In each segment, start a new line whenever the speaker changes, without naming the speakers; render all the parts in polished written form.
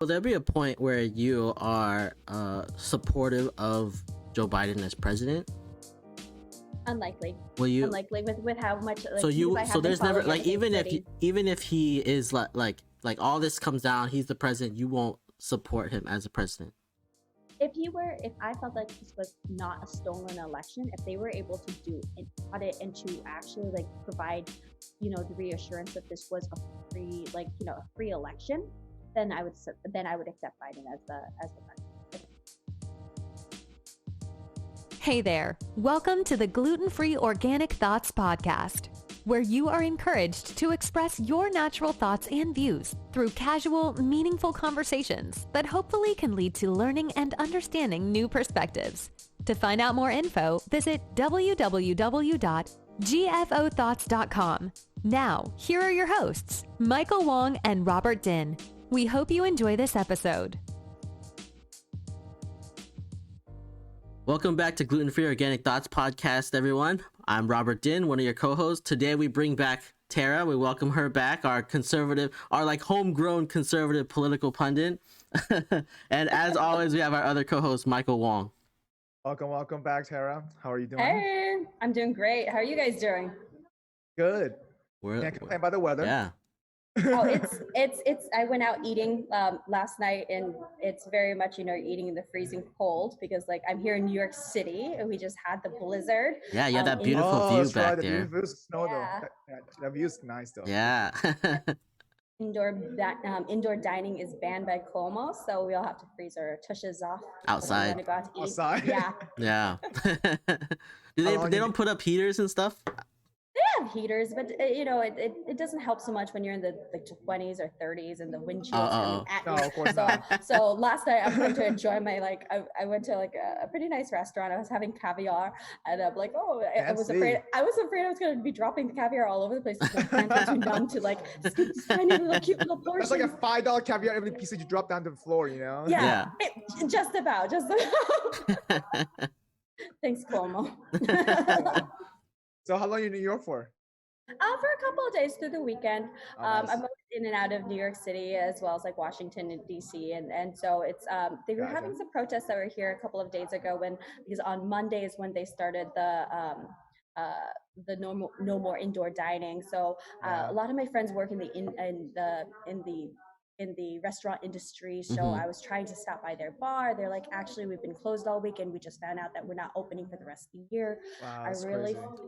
Will there be a point where you are supportive of Joe Biden as president?
Unlikely.
Will you?
Unlikely with how much. Like,
So there's never like even
city.
if he is like all this comes down, he's the president. You won't support him as a president.
If I felt like this was not a stolen election, if they were able to do an audit and to actually like provide, the reassurance that this was a free, a free election, then I would accept Biden as the president.
Hey there, welcome to the Gluten-Free Organic Thoughts podcast, where you are encouraged to express your natural thoughts and views through casual, meaningful conversations that hopefully can lead to learning and understanding new perspectives. To find out more info, visit www.gfothoughts.com. Now, here are your hosts, Michael Wong and Robert Din. We hope you enjoy this episode.
Welcome back to Gluten-Free Organic Thoughts podcast, everyone. I'm Robert Din, one of your co-hosts. Today we bring back Tara. We welcome her back, our homegrown conservative political pundit. And as always, we have our other co-host, Michael Wong.
Welcome back, Tara. How are you doing?
Hey, I'm doing great. How are you guys doing?
Good. Can't complain about the weather.
Yeah.
Oh, it's. I went out eating last night, and it's very much eating in the freezing cold because I'm here in New York City, and we just had the blizzard.
Yeah, you had that beautiful view back there.
The beautiful snow though. The view's nice though.
Yeah.
Indoor dining is banned by Cuomo, so we all have to freeze our tushes off
outside.
Go out to eat.
Outside.
Yeah.
Yeah. They don't put up heaters and stuff?
They have heaters, but it doesn't help so much when you're in the 20s or 30s and the wind chills coming at you.
No, of course not.
So last night I went to enjoy my I went to a pretty nice restaurant. I was having caviar, and I'm like, I was afraid I was going to be dropping the caviar all over the place. My hands were too numb to scoop this tiny little cute little portion.
That's like a $5 caviar every piece that you drop down to the floor,
Yeah. Just about. Thanks, Cuomo.
So how long are you in New York for?
For a couple of days through the weekend.
Nice.
I'm in and out of New York City as well as Washington and DC, and so it's they were having some protests that were here a couple of days ago because on Monday is when they started the no more indoor dining. So a lot of my friends work in the restaurant industry, so I was trying to stop by their bar. They're like, actually, we've been closed all week, and we just found out that we're not opening for the rest of the year.
Wow,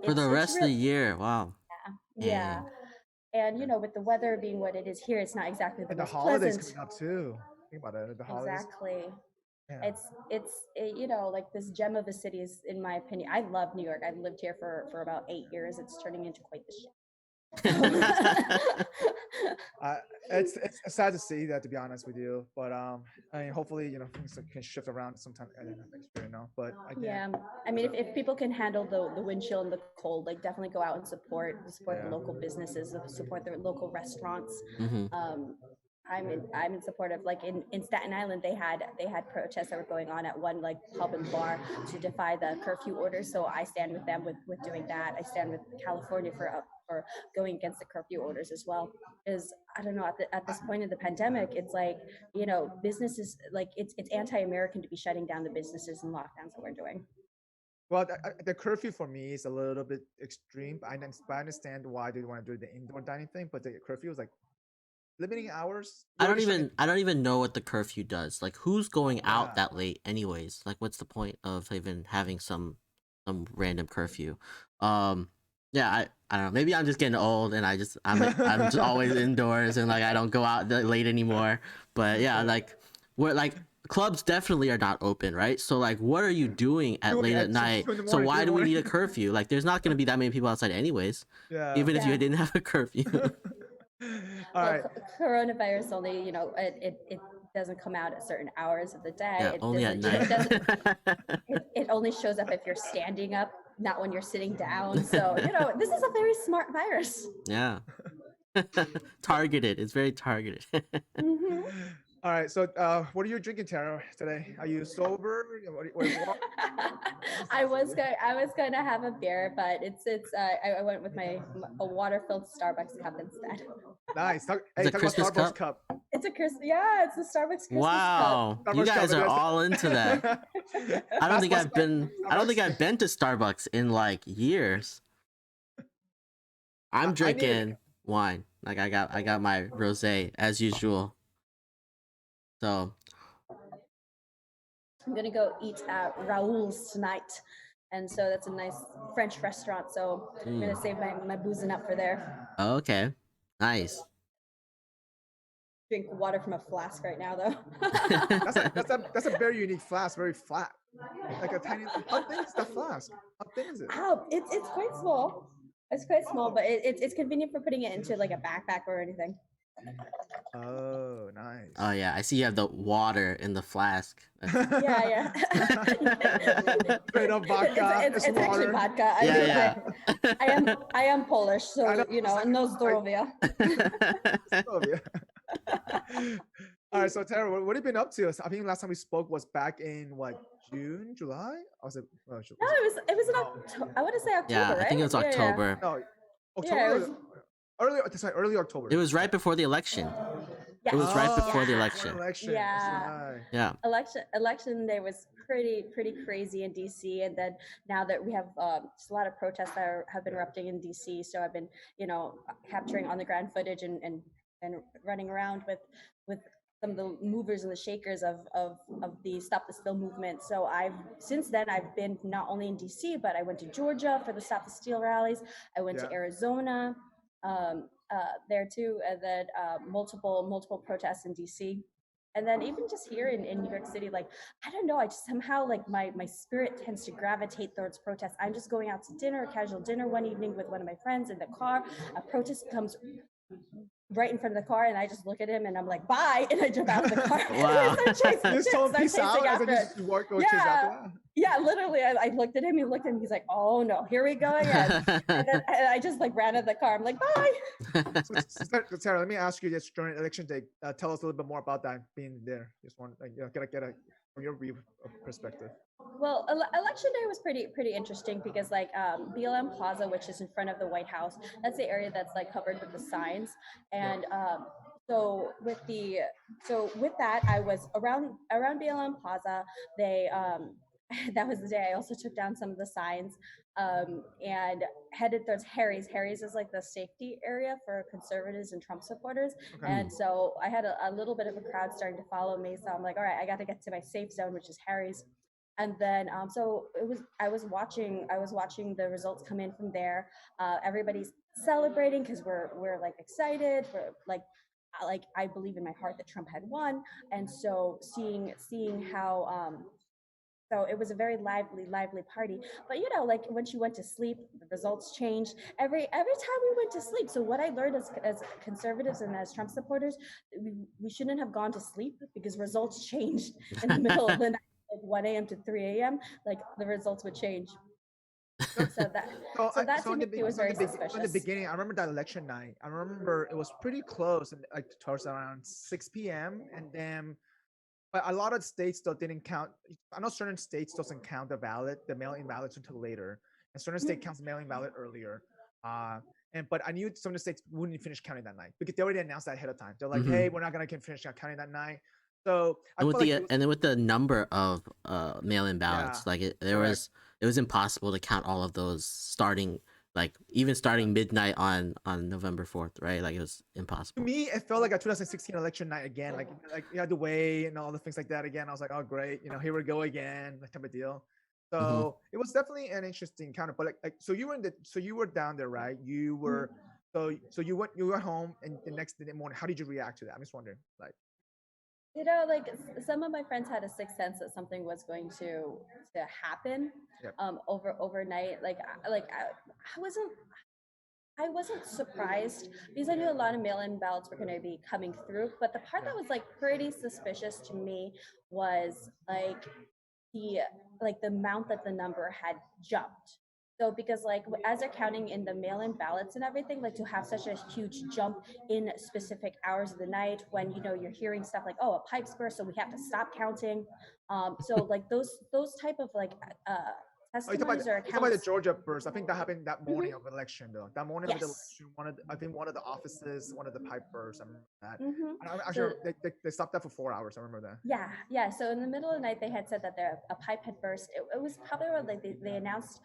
for the rest of the year. Wow.
Yeah. And with the weather being what it is here, it's not exactly the most
holidays
pleasant.
coming up too. Think about it. The holidays.
Exactly.
Yeah.
It's this gem of a city is, in my opinion. I love New York. I've lived here for about 8 years. It's turning into quite the shit.
It's sad to see that, to be honest with you, but hopefully things can shift around sometime next year, but
yeah, if people can handle the wind chill and the cold, definitely go out and support the local businesses, support their local restaurants. I'm in support of in Staten Island they had protests that were going on at one pub and bar to defy the curfew orders. So I stand with them with doing that. I stand with California for going against the curfew orders as well. Because I don't know, at this point in the pandemic, it's businesses it's anti-American to be shutting down the businesses and lockdowns that we're doing.
Well, the curfew for me is a little bit extreme. I understand why they want to do the indoor dining thing, but the curfew is limiting hours.
I don't even know what the curfew does. Who's going out that late anyways? What's the point of even having some random curfew? I don't know. Maybe I'm just getting old and I'm just always indoors and I don't go out that late anymore. But yeah, we're clubs definitely are not open, right? So what are you doing late at night? So why do we need a curfew? There's not going to be that many people outside anyways. Yeah. Even if you didn't have a curfew.
All right.
Coronavirus only, it doesn't come out at certain hours of the day.
Yeah, only at night.
It only shows up if you're standing up, not when you're sitting down. So, this is a very smart virus.
Yeah. Targeted. It's very targeted.
All right. So, what are you drinking, Tara, today? Are you sober?
I was going to have a beer, but I went with a water filled Starbucks cup instead.
Nice. Talk
It's a
about
Christmas
Starbucks
cup.
cup.
It's a Starbucks Christmas
Wow,
cup.
you
Starbucks
guys
cup,
are
it is.
all into that. I don't think I've been. I don't think
Starbucks.
I've been to Starbucks in like years. I'm
I need
drinking wine. Like I got my rosé as usual. So
I'm gonna go eat at Raoul's tonight, and so that's a nice French restaurant. So I'm gonna save my boozing up for there.
okay, nice.
Drink water from a flask right now, though.
that's a very unique flask, very flat, like a tiny. How thin is that flask? How thin is it?
Oh, it's quite small. It's quite small, but it's convenient for putting it into like a backpack or anything.
Oh, nice.
Oh yeah, I see you have the water in the flask.
Yeah.
Straight up vodka.
It's actually vodka.
Yeah.
I am Polish, so you know, no zdrowia.
All right, so Tara, what have you been up to? I think last time we spoke was back in what, June, July? Or was it?
No, it was in October. I want to say October,
Yeah,
right?
I think it was October.
No, October.
Yeah, it was,
early October.
It was right before the election.
yes.
It was right before the
Yeah.
election.
Yeah.
Yeah.
Election day was pretty crazy in DC, and then now that we have just a lot of protests that have been erupting in DC, so I've been, you know, capturing on the ground footage and running around with some of the movers and the shakers of the Stop the Steal movement. So since then I've been not only in DC, but I went to Georgia for the Stop the Steal rallies. I went to Arizona there too, and then multiple protests in DC. And then even just here in New York City, like, I don't know, I just somehow, like, my spirit tends to gravitate towards protests. I'm just going out to dinner, a casual dinner one evening with one of my friends in the car. A protest comes right in front of the car, and I just look at him and I'm like, bye, and I jump out of the car.
Wow.
You just told him peace out and then just walk go chase after that?
Yeah, literally, I looked at him, he looked at me, he's like, oh no, here we go again. and I just like ran out of the car. I'm like, bye.
So, Sarah, let me ask you this during election day. Tell us a little bit more about that being there. Just want, like, you know, get a from your view perspective.
Well, election day was pretty interesting because, like, BLM Plaza, which is in front of the White House, that's the area that's like covered with the signs, and so with that, I was around BLM Plaza. They that was the day I also took down some of the signs and headed towards Harry's. Harry's is like the safety area for conservatives and Trump supporters. Okay. And so I had a little bit of a crowd starting to follow me. So I'm like, all right, I got to get to my safe zone, which is Harry's. And then so I was watching the results come in from there. Everybody's celebrating because we're like excited. We're like I believe in my heart that Trump had won. And so seeing how so it was a very lively party. But you know, like when she went to sleep, the results changed every time we went to sleep. So what I learned as conservatives and as Trump supporters, we shouldn't have gone to sleep because results changed in the middle of the night, like 1 a.m. to 3 a.m. Like the results would change. So that to me was very suspicious.
In the beginning, I remember that election night. I remember it was pretty close, and like towards around 6 p.m. and then. But a lot of states still didn't count. I know certain states doesn't count the mail-in ballots until later, and certain state counts the mail-in ballot earlier. But I knew some of the states wouldn't finish counting that night because they already announced that ahead of time. They're like, "Hey, we're not gonna finish counting that night." So
and then with the number of mail-in ballots, like it was impossible to count all of those starting midnight on November 4th, right? Like it was impossible.
To me, it felt like a 2016 election night again. Like you had to wait and all the things like that again. I was like, oh great, you know, here we go again, that type of deal. So it was definitely an interesting counter. But so you were down there, right? You were so you went home, and the next day morning, how did you react to that? I'm just wondering, like.
You know, like some of my friends had a sixth sense that something was going to happen overnight. I wasn't surprised because I knew a lot of mail-in ballots were going to be coming through. But the part that was like pretty suspicious to me was like the amount that the number had jumped. So because like as they're counting in the mail-in ballots and everything, like to have such a huge jump in specific hours of the night when you're hearing stuff like, oh, a pipe's burst, so we have to stop counting. So like those type of like
Oh, you talking
testimonies or
you talking about the
accounts.
Georgia burst? I think that happened that morning
Mhm.
of election, though. That morning of the
Yes.
election, I think one of the offices, one of the pipe bursts. I remember that.
Hmm.
And I
So
actually, they stopped that for 4 hours. I remember that.
yeah. So in the middle of the night, they had said that a pipe had burst. It was probably around, like they announced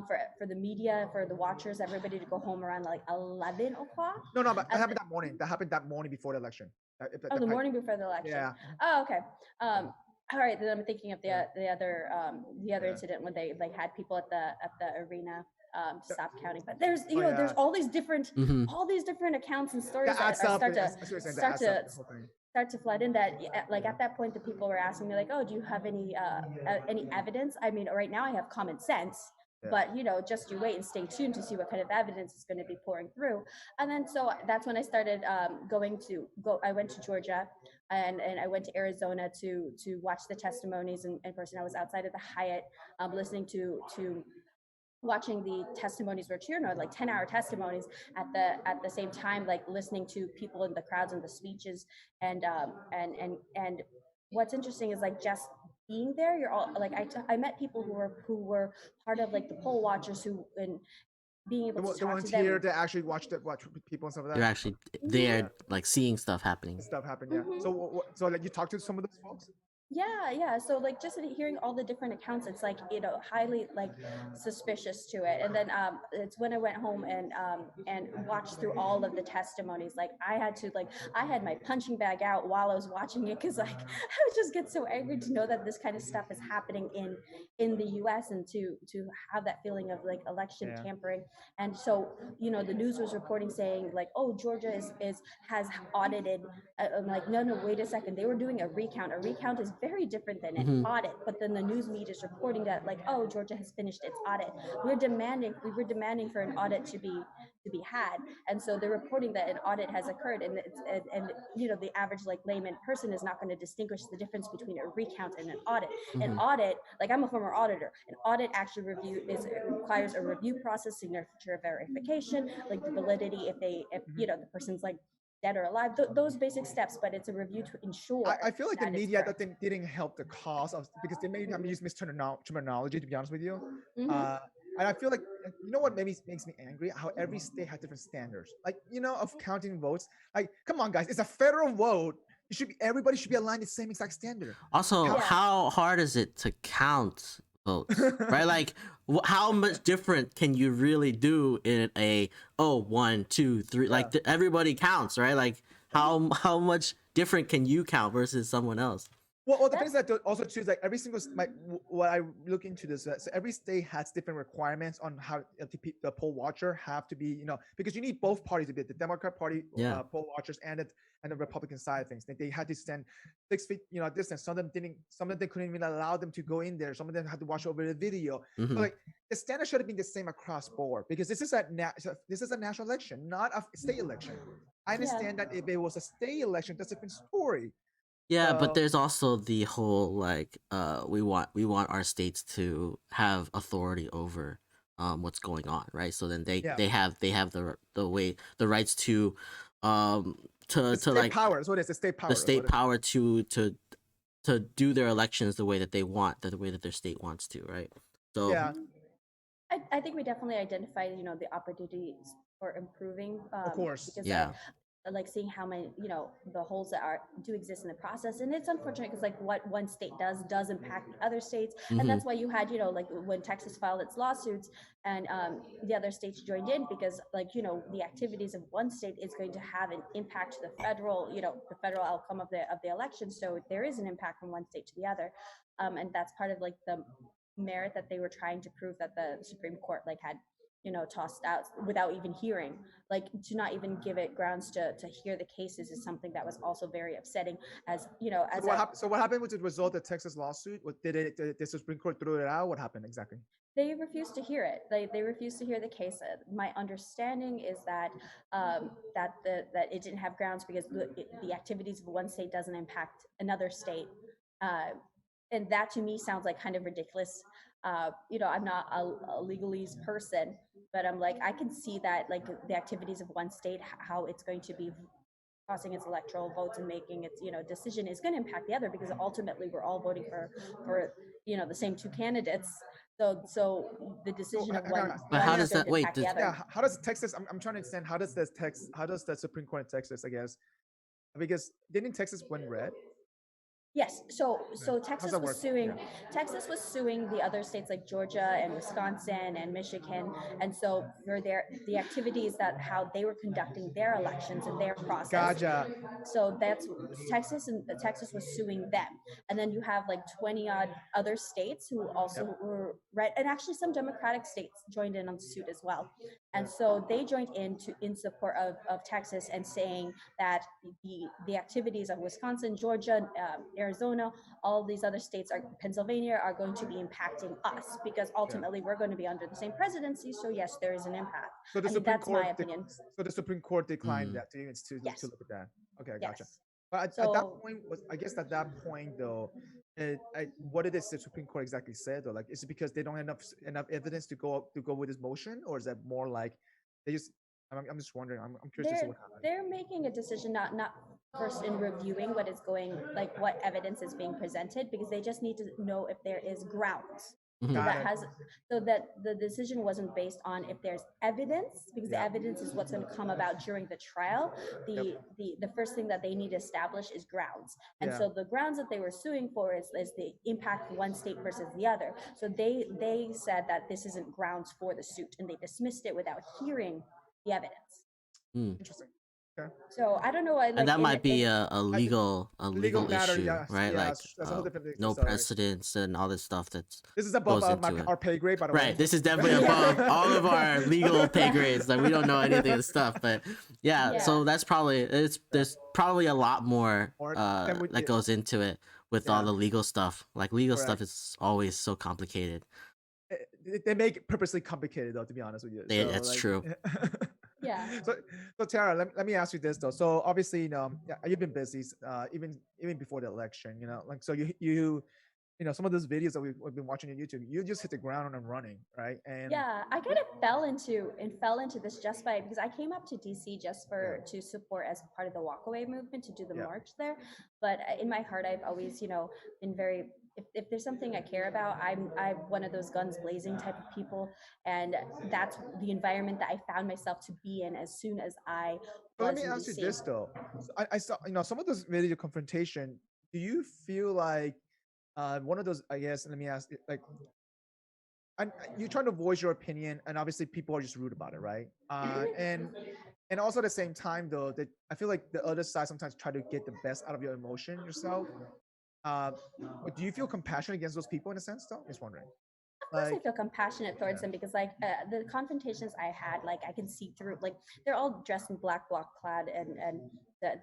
for the media, for the watchers, everybody to go home around like 11 o'clock.
No, but that
And
happened that morning. That happened that morning before the election.
oh, the
Pipe,
morning before the election.
yeah.
Oh, okay. All right. Then I'm thinking of
Yeah.
the other
Yeah.
incident when they like had people at the arena stop counting. But there's
Oh,
there's
yeah.
all these different
Mhm.
accounts and stories
That
that
adds up.
start
I see what you're saying. That
start
adds
to
up the whole thing.
start to flood in. That like at that point the people were asking me like, oh, do you have any evidence? I mean, right now I have common sense.
Yeah.
But just you wait and stay tuned to see what kind of evidence is going to be pouring through. And then so that's when I started I went to Georgia, and I went to Arizona to watch the testimonies in person. I was outside of the Hyatt, listening to watching the testimonies were like 10-hour testimonies at the same time, like listening to people in the crowds and the speeches. And what's interesting is like just being there, you're all like I met people who were part of like the poll watchers who and being able to
The
talk
ones
to them.
here that actually watch people and stuff like
They're
that.
actually there, like seeing stuff happening.
Stuff happened, yeah.
Mhm.
So like you talked to some of those folks.
Yeah. So like just hearing all the different accounts, it's like highly like suspicious to it. And then it's when I went home and watched through all of the testimonies. Like I had my punching bag out while I was watching it, because like I would just get so angry to know that this kind of stuff is happening in the U.S. and to have that feeling of like election
Yeah.
tampering. And so the news was reporting saying like, oh, Georgia has audited. I'm like, no, wait a second. They were doing a recount. A recount is very different than an
Mhm.
audit. But then the news media is reporting that like, oh, Georgia has finished its audit. We were demanding for an audit to be had. And so they're reporting that an audit has occurred. And the average like layman person is not going to distinguish the difference between a recount and an audit. An
Mhm.
audit, like I'm a former auditor, an audit actually requires a review process, signature verification, like the validity if the person's like dead or alive, those basic steps. But it's a review to ensure
I feel like the
that it's
media
correct.
didn't help the cause of, because they made use terminology, to be honest with you.
Mhm.
And I feel like, you know what makes me angry? How every state has different standards. Like, of counting votes. Like, come on, guys, it's a federal vote. Everybody should be aligned the same exact standard.
Also,
Yeah.
how hard is it to count votes? Right? Like, how much different can you really do in a 1, 2, 3? Like everybody counts, right? Like how much different can you count versus someone else?
Well, the thing is that also too is like every single what I look into this, so every state has different requirements on how the poll watcher have to be, because you need both parties to be the Democrat Party
Yeah.
poll watchers and the Republican side of things. They had to stand 6 feet, distance. Some of them couldn't even allow them to go in there. Some of them had to watch over the video.
Mhm.
So like the standard should have been the same across board, because this is a national election, not a state election. I understand that if it was a state election, that's a different story.
Yeah, but there's also the whole like we want our states to have authority over what's going on, right? So then they have the rights to to
state
like
power. That's what it is. The state power.
the state power to do their elections the way that they want, the way that their state wants to, right? So
Yeah.
I think we definitely identify the opportunities for improving,
Of course.
because
Yeah.
like seeing how many the holes that do exist in the process. And it's unfortunate because like what one state does impact the other states.
Mhm.
And that's why you had like when Texas filed its lawsuits and the other states joined in, because like the activities of one state is going to have an impact to the federal outcome of the election. So there is an impact from one state to the other, and that's part of like the merit that they were trying to prove that the Supreme Court like had tossed out without even hearing. Like to not even give it grounds to hear the cases is something that was also very upsetting. As
So what happened with the result of the Texas lawsuit? Did the Supreme Court throw it out? What happened exactly?
They refused to hear it. They refused to hear the case. My understanding is that that it didn't have grounds because the activities of one state doesn't impact another state. and that to me sounds like kind of ridiculous. I'm not a legalese person, but I'm like, I can see that like the activities of one state, how it's going to be tossing its electoral votes and making its decision is going to impact the other, because ultimately we're all voting for the same two candidates. So the decision of one,
But how does that
impact the other.
Yeah, how does Texas? I'm trying to understand how does the Supreme Court in Texas, I guess, because didn't Texas win red?
Yes. So Texas
that
was
work?
suing.
Yeah.
Texas was suing the other states like Georgia and Wisconsin and Michigan, and so for the activities that how they were conducting their elections and their process.
Gotcha.
So that's Texas, and Texas was suing them, and then you have like 20 odd other states who also were red, and actually some Democratic states joined in on the suit as well. And so they joined in support of Texas and saying that the activities of Wisconsin, Georgia, Arizona, all these other states, Pennsylvania, are going to be impacting us, because ultimately we're going to be under the same presidency. So yes, there is an impact.
So the
Supreme that's Court my opinion.
So the Supreme Court declined that to look at that. Okay, gotcha.
Yes.
But at that point, at that point though, what did the Supreme Court exactly say though? Like, is it because they don't have enough evidence to go with this motion, or is that more like they just? I'm just wondering. I'm curious to see what happened.
They're making a decision, not first in reviewing what is going, like what evidence is being presented, because they just need to know if there is grounds. So that the decision wasn't based on if there's evidence, because the evidence is what's going to come about during the trial. The first thing that they need to establish is grounds, and so the grounds that they were suing for is the impact of one state versus the other. So they said that this isn't grounds for the suit, and they dismissed it without hearing the evidence.
Interesting. Okay.
So I don't know.
And that might be a legal
matter,
issue,
yes,
right?
yes,
Like
that's a whole different thing.
no
Sorry.
precedence and all this stuff.
This is above our pay grade, by the way.
Right. This is definitely above all of our legal pay grades. Like we don't know anything of the stuff, but yeah. So that's probably there's probably a lot more that goes into it with all the legal stuff. Like legal stuff is always so complicated.
They make it purposely complicated, though. To be honest with you,
that's true.
Yeah.
So Tara, let me ask you this though. So obviously, you've been busy, even before the election. Like so you some of those videos that we've been watching on YouTube, you just hit the ground and running, right? And
yeah, I kind of fell into this just because I came up to DC just to support as part of the walkaway movement, to do the march there. But in my heart, I've always been very. If there's something I care about, I'm one of those guns blazing type of people, and that's the environment that I found myself to be in as soon as I.
But let me ask you this though. So I saw some of those video confrontation. Do you feel like one of those? I guess let me ask like. You're trying to voice your opinion, and obviously people are just rude about it, right? And also at the same time though, that I feel like the other side sometimes try to get the best out of your emotion yourself. But do you feel compassion against those people in a sense though? Just wondering.
Of course I feel compassionate towards them, because like the confrontations I had, like I can see through, like they're all dressed in black bloc clad and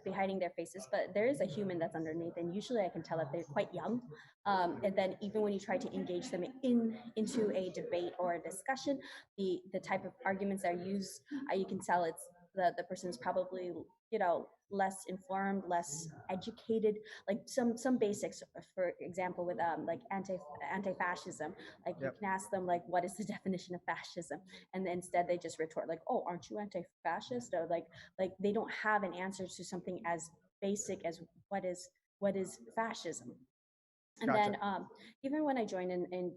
be hiding their faces, but there is a human that's underneath, and usually I can tell that they're quite young. And then even when you try to engage them into a debate or a discussion, the type of arguments that are used, you can tell it's the person is probably less informed, less educated, like some basics, for example, with like anti-fascism, like you can ask them like, what is the definition of fascism, and instead they just retort like, oh, aren't you anti-fascist? Or like they don't have an answer to something as basic as what is fascism. And then even when I joined in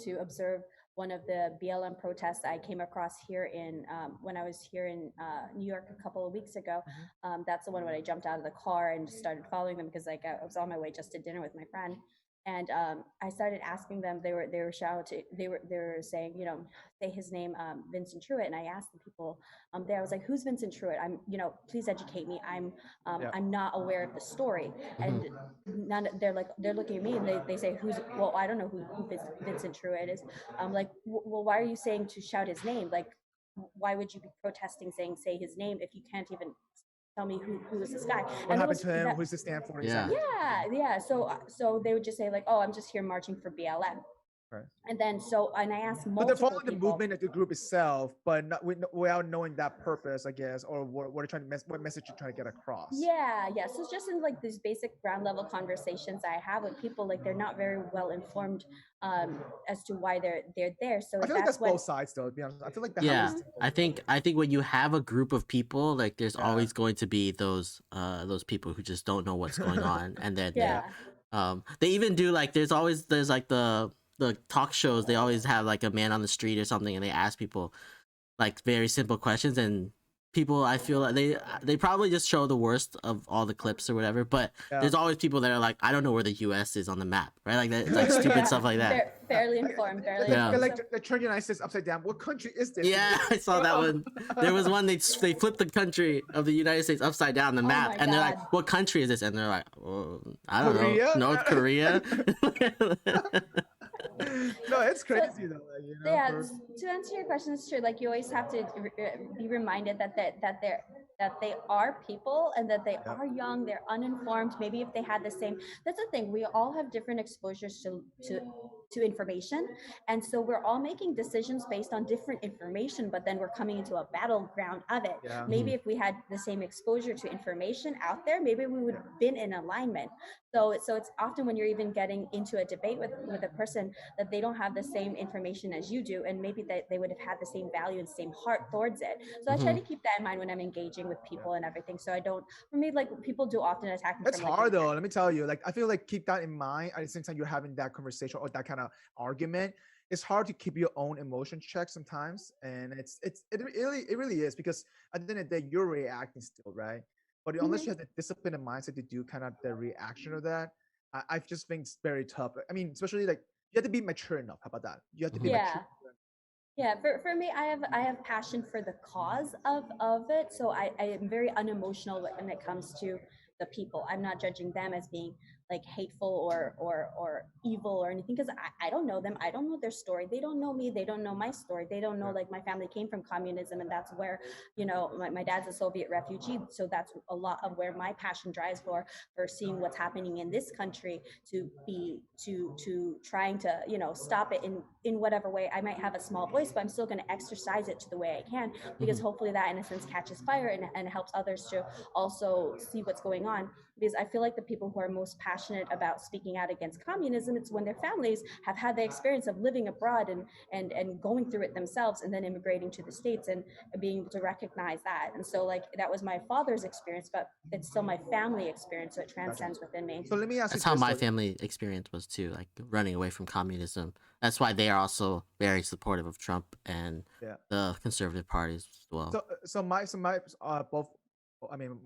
to observe one of the BLM protests I came across here when I was here in New York a couple of weeks ago, that's the one when I jumped out of the car and just started following them, because like I was on my way just to dinner with my friend. And I started asking them. They were shouting. They were saying, say his name, Vincent Truitt. And I asked the people there. I was like, "Who's Vincent Truitt? I'm, please educate me. I'm not aware of the story." And they're looking at me and they say, "Who's?" Well, I don't know who Vincent Truitt is. I'm like, "Well, why are you saying to shout his name? Like, why would you be protesting saying say his name if you can't even tell me who is this guy?
What happened to him? Who's this stand for?
Yeah. So they would just say like, oh, I'm just here marching for BLM.
Right.
And then and I asked
But they're
multiple
following the
people.
movement of the group itself, but not without knowing that purpose, I guess, or what are trying to what message you're trying to get across.
Yeah. So it's just in like these basic ground level conversations I have with people, like they're not very well informed as to why they're there. So
I feel like that's
when
both sides, though. To be honest, I feel like that
Yeah,
happens.
I think when you have a group of people, like there's
Yeah.
always going to be those people who just don't know what's going on, and then
Yeah.
they even do like there's like the talk shows, they always have like a man on the street or something, and they ask people like very simple questions, and people, I feel like they probably just show the worst of all the clips or whatever, but there's always people that are like, I don't know where the US is on the map, right? Like that, like stupid stuff like that.
Barely informed, barely
Yeah.
informed.
Like the turn the United States upside down. What country is this?
Yeah, I saw that one. There was one, they flipped the country of the United States upside down the map,
my
and they're
God.
like, what country is this? And they're like, well, I don't
Korea?
know, North Korea.
No, it's crazy though. Like, you know,
Yeah,
for-
to answer your question, it's true. Like you always have to be reminded that they are people, and that they are young, they're uninformed. Maybe if they had the same, that's the thing. We all have different exposures to information, and so we're all making decisions based on different information. But then we're coming into a battleground of it.
Yeah.
Maybe if we had the same exposure to information out there, maybe we would have been in alignment. So it's often when you're even getting into a debate with a person that they don't have the same information as you do, and maybe that they would have had the same value and same heart towards it. So I try to keep that in mind when I'm engaging with people and everything. So I don't, for me, like people do often attack me.
It's
from, like,
hard though. Let me tell you. Like I feel like keep that in mind. At the same time, you're having that conversation or that kind of argument. It's hard to keep your own emotion check sometimes, and it really is, because at the end of the day, you're reacting still, right? But unless you have the discipline and mindset to do kind of the reaction of that, I just think it's very tough. I mean, especially like you have to be mature enough. How about that? You have to be mature.
Yeah, for me, I have passion for the cause of it. So I am very unemotional when it comes to the people. I'm not judging them as being like hateful or evil or anything, because I don't know them. I don't know their story. They don't know me. They don't know my story. They don't know, like, my family came from communism, and that's where, you know, my dad's a Soviet refugee. So that's a lot of where my passion drives for seeing what's happening in this country, to trying to, you know, stop it in whatever way. I might have a small voice, but I'm still going to exercise it to the way I can, because hopefully that in a sense catches fire and helps others to also see what's going on. Because I feel like the people who are most passionate about speaking out against communism, it's when their families have had the experience of living abroad and going through it themselves, and then immigrating to the States and being able to recognize that. And so, like, that was my father's experience, but it's still my family experience, so it transcends within me.
So let me ask
That's
you
how
this,
my
though.
family experience was too, like running away from communism. That's why they are also very supportive of Trump and the conservative parties as well.
So my both, I mean,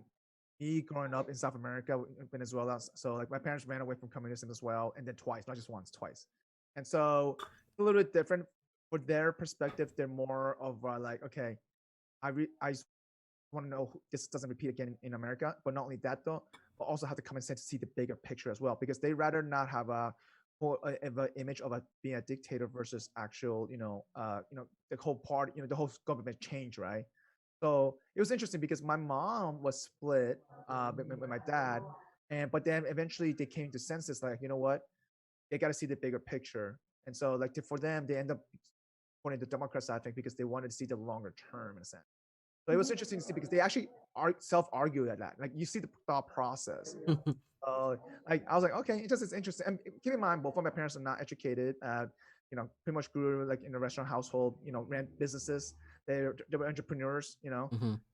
me growing up in South America, Venezuela. So like my parents ran away from communism as well, and then twice, not just once, twice. And so it's a little bit different for their perspective. They're more of like, okay, I just want to know this doesn't repeat again in America. But not only that though, but also have the common sense to see the bigger picture as well, because they rather not have a image of being a dictator versus actual, the whole party, the whole government change, right? So it was interesting because my mom was split with my dad, but then eventually they came to senses like, you know what, they got to see the bigger picture, and so like for them they end up supporting the Democrats, I think, because they wanted to see the longer term in a sense. So it was interesting to see because they actually self-argue at that. Like you see the thought process. Like I was like, okay, it's interesting. And keep in mind, both of my parents are not educated. Pretty much grew like in a restaurant household. Ran businesses. They were entrepreneurs.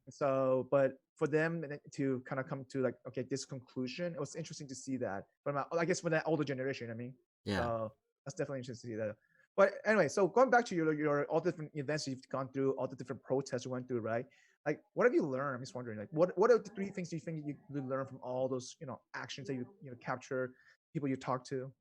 So, but for them to kind of come to like, okay, this conclusion, it was interesting to see that. But I guess for that older generation, I mean, so that's definitely interesting to see that. But anyway, so going back to your all the different events you've gone through, all the different protests you went through, right? Like, what have you learned? I'm just wondering, like, what are the 3 things you think you learn from all those, actions that you capture, people you talk to?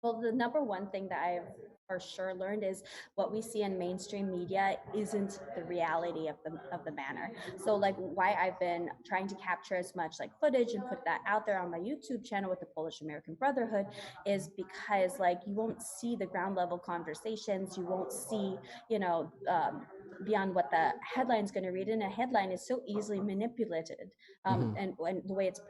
Well, the number one thing that I've for sure learned is what we see in mainstream media isn't the reality of the manner. So, like, why I've been trying to capture as much like footage and put that out there on my YouTube channel with the Polish American Brotherhood is because, like, you won't see the ground level conversations. You won't see, beyond what the headline's going to read. And a headline is so easily manipulated, and the way it's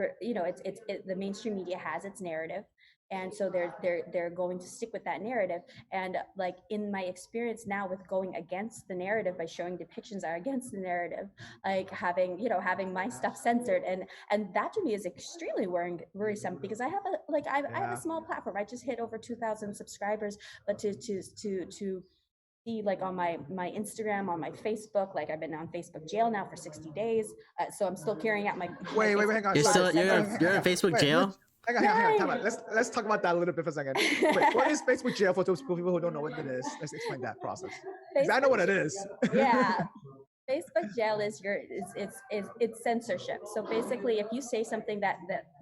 the mainstream media has its narrative. and so they're going to stick with that narrative. And like in my experience now with going against the narrative by showing depictions that are against the narrative, like having my stuff censored, and that to me is extremely worrisome, because I have a small platform. I just hit over 2,000 subscribers, but to see, like on my Instagram, on my Facebook, like I've been on Facebook jail now for 60 days, so I'm still carrying out my
Wait, hang on.
You're in Facebook jail?
Hang on. Time out. Let's talk about that a little bit for a second. Wait, what is Facebook jail for those people who don't know what it is? Let's explain that process. I know what it is.
Yeah. Facebook jail is it's censorship. So basically, if you say something that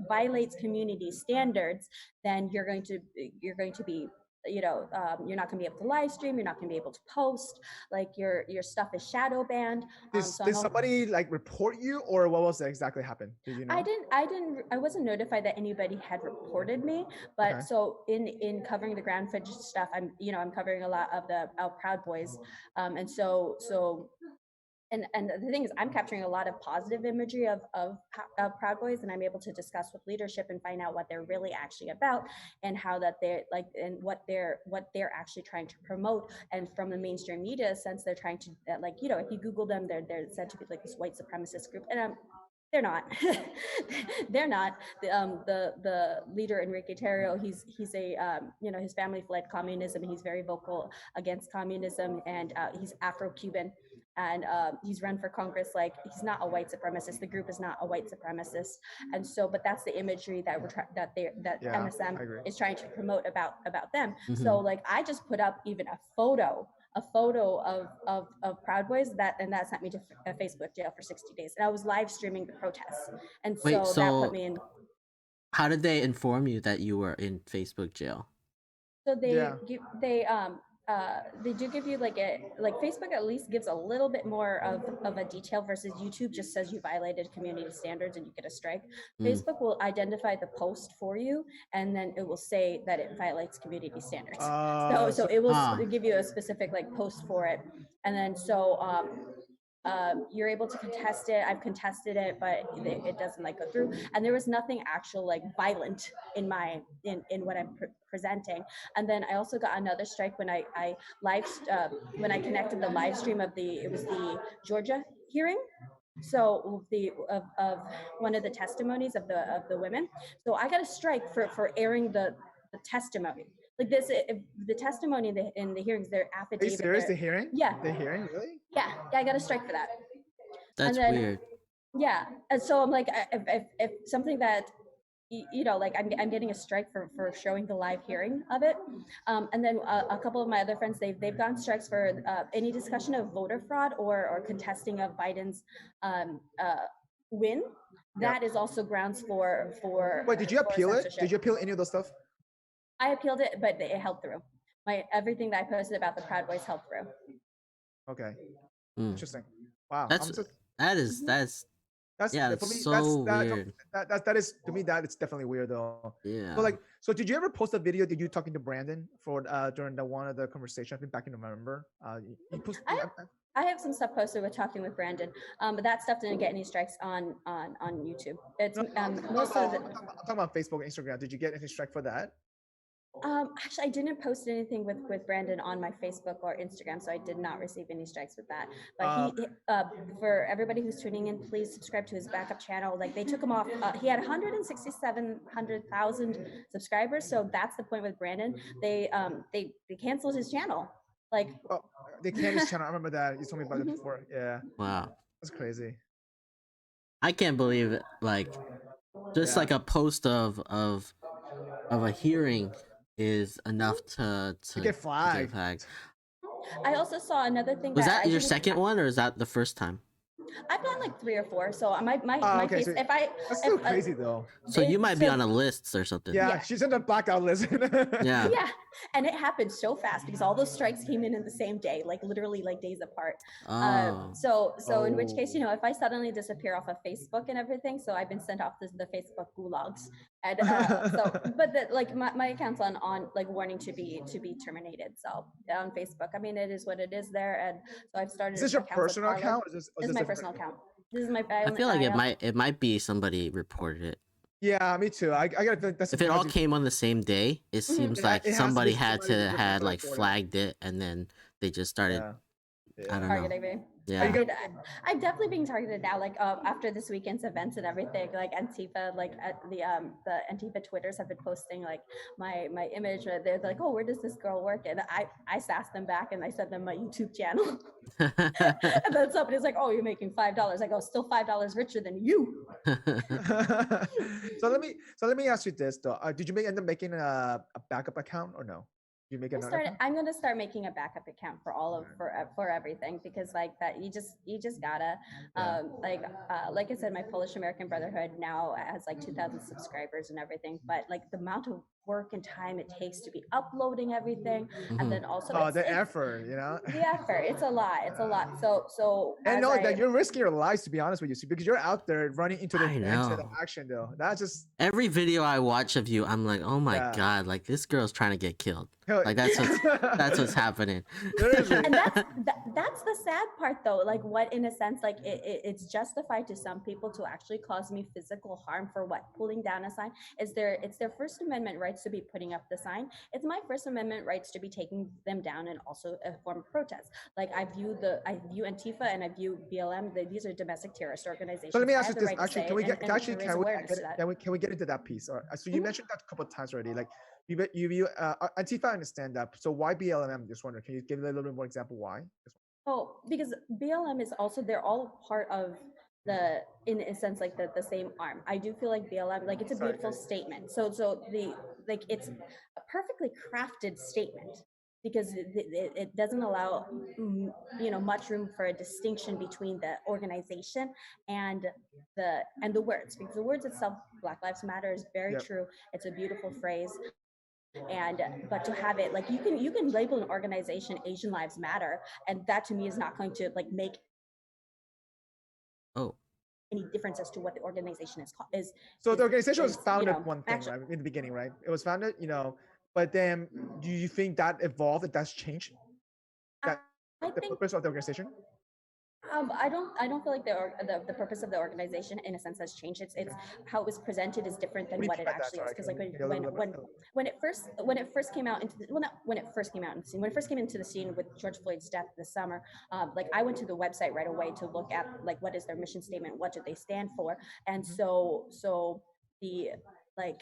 violates community standards, then you're going to be, you're not going to be able to live stream. You're not going to be able to post. Like your stuff is shadow banned.
Did somebody like report you, or what was that exactly happened? Did you know?
I wasn't notified that anybody had reported me, but okay. So in covering the ground footage stuff, I'm covering a lot of the Proud Boys, and so. And the thing is, I'm capturing a lot of positive imagery of Proud Boys, and I'm able to discuss with leadership and find out what they're really actually about, and how that they're like, and what they're actually trying to promote. And from the mainstream media sense, they're trying to if you Google them, they're said to be like this white supremacist group, and they're not. They're not. The leader Enrique Tarrio, he's a his family fled communism, and he's very vocal against communism, and he's Afro-Cuban. And he's run for Congress. Like, he's not a white supremacist. The group is not a white supremacist, and so, but that's the imagery that MSM is trying to promote about them. Mm-hmm. So, like, I just put up even a photo of Proud Boys that sent me to Facebook jail for 60 days, and I was live streaming the protests, and so that put me in.
How did they inform you that you were in Facebook jail?
So they do give you Facebook at least gives a little bit more of a detail versus YouTube just says you violated community standards and you get a strike. Facebook will identify the post for you, and then it will say that it violates community standards. So it will give you a specific post for it, and then you're able to contest it. I've contested it, but it doesn't go through. And there was nothing actual violent in what I'm presenting. And then I also got another strike when I connected the live stream of the Georgia hearing. So of one of the testimonies of the women. So I got a strike for airing the testimony. Like this, the testimony in the hearings, their affidavit.
Are you serious? The hearing?
Yeah.
The hearing, really?
Yeah, I got a strike for that.
That's weird.
Yeah, and so I'm like, if something that, I'm getting a strike for showing the live hearing of it, and then a couple of my other friends, they've gotten strikes for any discussion of voter fraud or contesting of Biden's win. That is also grounds for.
Wait, did you appeal it? Did you appeal any of those stuff?
I appealed it, but it held through. Everything that I posted about the Proud Boys held through.
Okay. Interesting. Wow.
That's
weird. That is, to me, that is definitely weird though.
Yeah.
So did you ever post a video? Did you talking to Brandon for during one of the conversation? I think back in November.
I have some stuff posted with talking with Brandon, but that stuff didn't get any strikes on YouTube. It's
I'm talking about Facebook and Instagram. Did you get any strike for that?
Actually, I didn't post anything with Brandon on my Facebook or Instagram, so I did not receive any strikes with that. But for everybody who's tuning in, please subscribe to his backup channel. They took him off. He had 167,000 subscribers, so that's the point with Brandon. They canceled his channel.
They canceled his channel. I remember that. You told me about it before. Yeah.
Wow.
That's crazy.
I can't believe it. Just a post of a hearing is enough to
get flagged.
I also saw another thing.
Was that your second one, or is that the first time?
I've done 3 or 4, so my
okay,
case.
So that's still crazy though.
So you might be on a list or something.
Yeah, she's in the blackout list.
Yeah.
Yeah, and it happened so fast because all those strikes came in the same day, literally days apart. So in which case, if I suddenly disappear off of Facebook and everything, so I've been sent off to the Facebook gulags, and but my account's on warning to be terminated. So on Facebook, I mean, it is what it is there, and so I've started.
Is this your personal account?
This is my personal account. This is my.
I feel like it might be somebody reported it.
Yeah, me too. I gotta think that's
If it all
something
came on the same day, it seems like
it has to be
somebody had
somebody
to
different
had
to
like
report it.
flagged it, and then they just started.
Yeah.
I don't know.
targeting me.
Are
Yeah.
you gonna
I'm definitely being targeted now. Like after this weekend's events and everything, like Antifa, like at the Antifa Twitters have been posting like my image. They're like, oh, where does this girl work? And I sassed them back and I sent them my YouTube channel. And then somebody's like, oh, you're making $5. I go, still $5 richer than you.
so let me ask you this though. Did you end up making a backup account or no? You make another account?
I'm gonna start making a backup account for all of for everything, because like that you just gotta like I said, my Polish American Brotherhood now has like 2,000 subscribers and everything, but like the amount of work and time it takes to be uploading everything, and then also
the effort, you know.
the effort, it's a lot. So
And
as
no,
I-
that you're risking your lives, to be honest with you, because you're out there running into the
I know.
action though. That's just
Every video I watch of you, I'm like, oh my
Yeah.
god, like this girl's trying to get killed.
Hell,
Like that's what's happening.
Literally.
and that's the sad part though, like what in a sense like it's justified to some people to actually cause me physical harm for what pulling down a sign is it's their First Amendment rights to be putting up the sign. It's my First Amendment rights to be taking them down, and also a form of protest. Like I view Antifa and I view BLM, these are domestic terrorist organizations.
So let me
I
ask you
have the
this.
right to
Actually,
say
can we
it,
get
and
actually
raise
can we
awareness to that.
can we get into that piece? All right. So you mentioned that a couple of times already. Like you Antifa, I understand that. So why BLM? Just wondering. Can you give a little bit more example why?
Oh, because BLM is also, they're all part of the, in a sense, like the same arm. I do feel like BLM, like it's a
Sorry,
beautiful statement. So the, like it's a perfectly crafted statement, because it doesn't allow much room for a distinction between the organization and the words, because the words itself, Black Lives Matter, is very
Yep.
true. It's a beautiful phrase. And but to have it like you can label an organization Asian Lives Matter, and that to me is not going to like make
Oh,
any difference as to what the organization is.
So the organization was founded one thing,
actually,
right, in the beginning, right? It was founded, but then do you think that evolved and that's changed? That
I
the
think
purpose of the organization?
I don't feel like the purpose of the organization in a sense has changed. It's how it was presented is different than what it actually is. Because like when it first came out into the, well, not when it first came out into the scene, when it first came into the scene with George Floyd's death this summer, like I went to the website right away to look at like what is their mission statement, what do they stand for, and so the like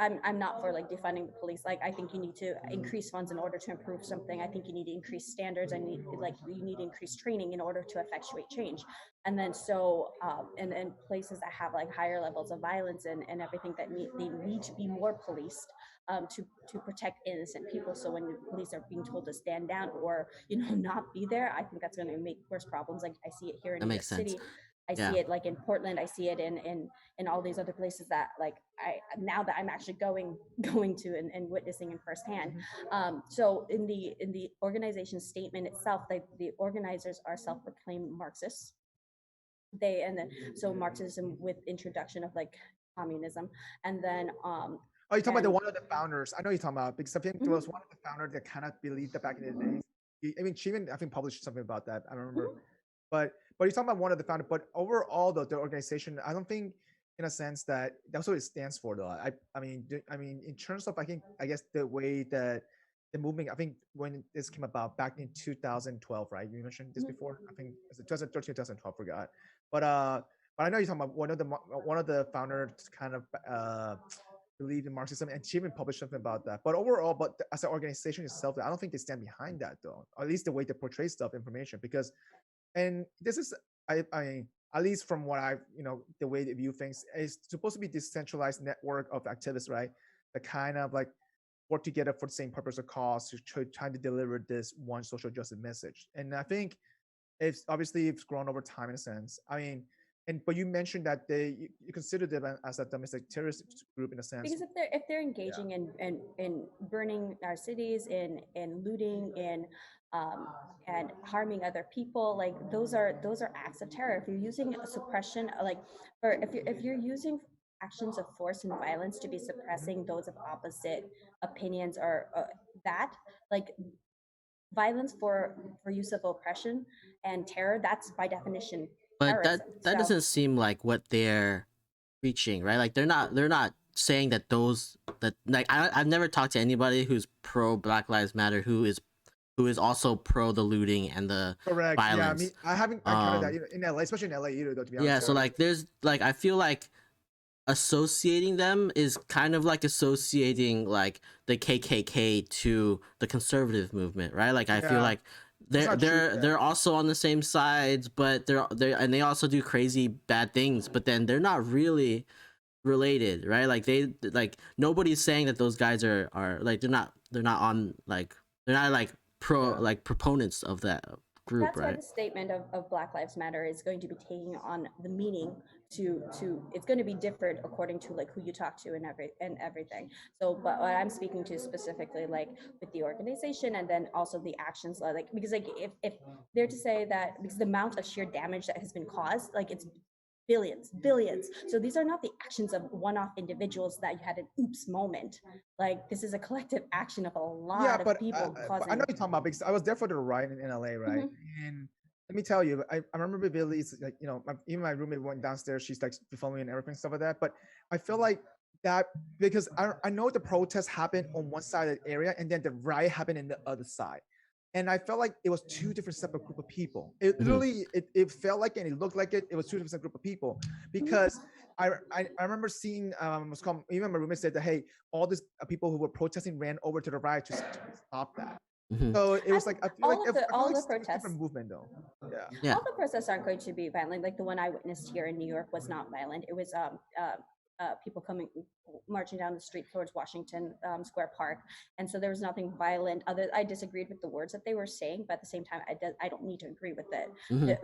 I'm not for like defunding the police. Like I think you need to increase funds in order to improve something. I think you need to increase standards. You need to increase training in order to effectuate change. And then and places that have like higher levels of violence and everything that they need to be more policed to protect innocent people. So when the police are being told to stand down or not be there, I think that's going to make worse problems. Like I see it here in
that
New York
makes sense.
City. I
Yeah.
see it like in Portland. I see it in all these other places that like now that I'm actually going to and witnessing in firsthand. So in the organization statement itself, the organizers are self-proclaimed Marxists. So Marxism with introduction of like communism, and then
Oh, you're talking about the one of the founders. I know you're talking about, because I think there was one of the founders that kind of believed that back in the days. I mean, she even I think published something about that. I don't remember. But you're talking about one of the founders. But overall, though, the organization, I don't think, in a sense, that that's what it stands for, though. I mean, in terms of I guess the way that the movement, I think when this came about back in 2012, right? You mentioned this before. I think it's 2013, 2012, forgot. But I know you're talking about one of the founders kind of believe in Marxism, and she even published something about that. But overall, as an organization itself, I don't think they stand behind that, though. Or at least the way they portray stuff, information, because. And this is, I mean, at least from what I've, the way they view things, is supposed to be decentralized network of activists, right? That kind of like work together for the same purpose or cause to try to deliver this one social justice message. And I think it's grown over time in a sense. I mean, but you mentioned that you consider them as a domestic terrorist group in a sense.
Because if they're engaging in burning our cities, in looting, in and harming other people, like those are acts of terror. If you're using suppression, like, or if you're using actions of force and violence to be suppressing those of opposite opinions, or that, like violence for use of oppression and terror, that's by definition
But
terrorism.
that doesn't seem like what they're preaching, right? Like they're not saying that those that like I've never talked to anybody who's pro Black Lives Matter who is also pro the looting and the
Correct. Yeah, I mean,
violence.
I haven't encountered that in LA, especially in LA either, though. To be honest.
Yeah, so like there's like I feel like associating them is kind of like associating like the KKK to the conservative movement, right? Like I feel
Yeah,
like
it's
they're
not true.
they're they're also on the same sides, but they and they also do crazy bad things, but then they're not really related, right? Like they like nobody's saying that those guys are like they're not on like they're not like like proponents of that group,
That's why
right?
the statement of Black Lives Matter is going to be taking on the meaning to it's going to be different according to like who you talk to and everything. So, but what I'm speaking to specifically, like with the organization and then also the actions, like because like if they're to say that because the amount of sheer damage that has been caused, like it's billions. So these are not the actions of one-off individuals that you had an oops moment. Like this is a collective action of a
Yeah,
lot of
but
people
I know
causing.
what you're talking about because I was there for the riot in LA, right? And let me tell you, I remember Billy's like, you know, even my roommate went downstairs. She's like filming and everything, stuff like that. But I feel like that because I know the protest happened on one side of the area and then the riot happened in the other side. And I felt like it was two different separate group of people. It literally, it felt like and it looked like it was two different group of people because I remember seeing was called, even my roommate said that hey, all these people who were protesting ran over to the riot to stop that. So it was like I feel like
all the
it's a
protests,
different movement though.
Yeah.
all the protests aren't going to be violent. Like the one I witnessed here in New York was not violent. It was people marching down the street towards Washington Square Park, and so there was nothing violent. I disagreed with the words that they were saying, but at the same time, I don't need to agree with it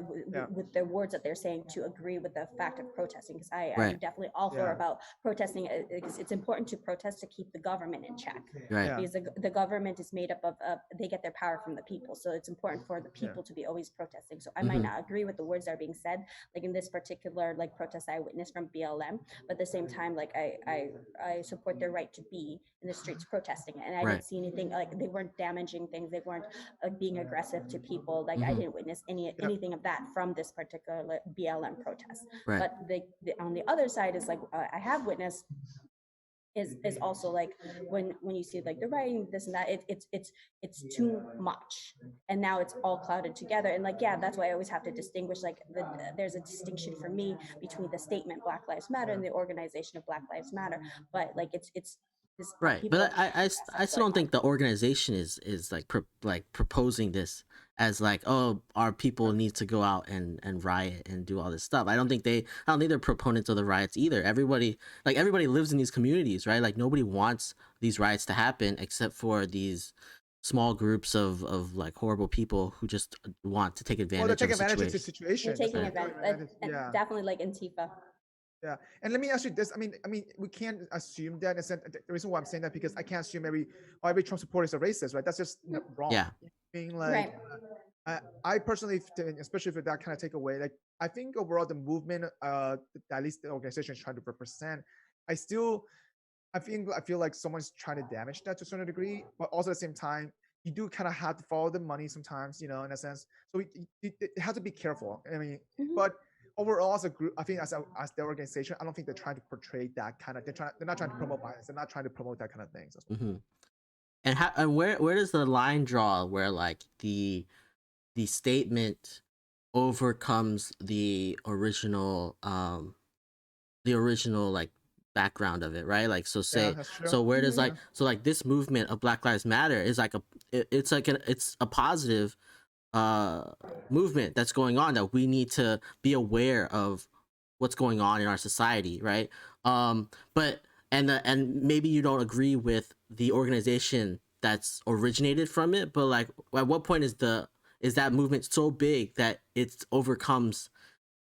with the words that they're saying to agree with the fact of protesting. Because I'm definitely all for about protesting. It's important to protest to keep the government in check, because the government is made up of they get their power from the people, so it's important for the people to be always protesting. So I might not agree with the words that are being said, like in this particular like protest I witnessed from BLM, but at the same time, like I support their right to be in the streets protesting, and I didn't see anything like they weren't damaging things, they weren't being aggressive to people. Like I didn't witness anything of that from this particular BLM protest. But on the other side is like I have witnessed is also like when you see like the writing this and that it's too much, and now it's all clouded together. And like that's why I always have to distinguish like there's a distinction for me between the statement Black Lives Matter and the organization of Black Lives Matter. But like it's this
Right, but I still don't think the organization is like proposing this as like, oh, our people need to go out and riot and do all this stuff. I don't think they're proponents of the riots either. Everybody lives in these communities, right? Like nobody wants these riots to happen except for these small groups of like horrible people who just want to take advantage of the
situation.
They're taking advantage. Definitely like Antifa.
Yeah, and let me ask you this. I mean, we can't assume that. The reason why I'm saying that because I can't assume every Trump supporter is a racist, right? That's just wrong.
Yeah.
Being like, I personally, especially for that kind of takeaway, like I think overall the movement, at least the organization is trying to represent, I feel like someone's trying to damage that to a certain degree, but also at the same time, you do kind of have to follow the money sometimes, in a sense. So it has to be careful. I mean, but overall as a group, I think as their organization, I don't think they're trying to portray that kind of. They're not trying to promote violence. They're not trying to promote that kind of things.
And where does the line draw where like the statement overcomes the original like background of it, right? Like so where does like like this movement of Black Lives Matter is like it's a positive movement that's going on, that we need to be aware of what's going on in our society, right? But and maybe you don't agree with the organization that's originated from it, but like at what point is that movement so big that it overcomes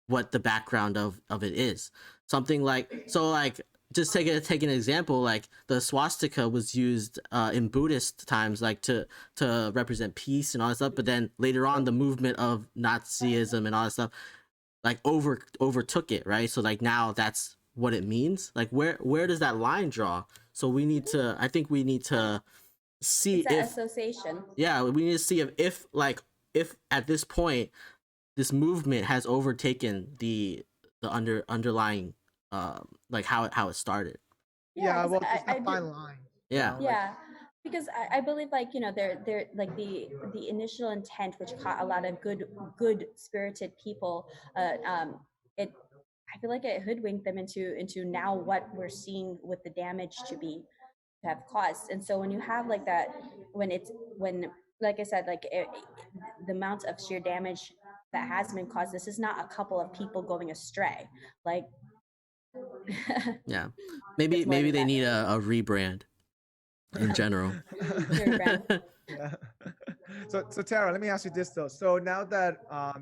what the background of it is? Something like, so like just take an example, like the swastika was used in Buddhist times, like to represent peace and all that stuff, but then later on the movement of Nazism and all that stuff like overtook it, right? So like now that's what it means. Like where does that line draw? So I think we need to see
it's that association.
Yeah, we need to see if at this point this movement has overtaken the underlying like how it started.
Yeah,
'cause
well, it's
I
that
do.
fine line.
Yeah.
Yeah, because I believe like they're like the initial intent, which caught a lot of good spirited people. It I feel like it hoodwinked them into now what we're seeing with the damage to have caused. And so when you have like that, when like I said, like the amount of sheer damage that has been caused, this is not a couple of people going astray. Like
Yeah.
it's more
Maybe
than
they
that.
need a rebrand in general.
Rebrand.
Yeah. So Tara, let me ask you this though. So now that I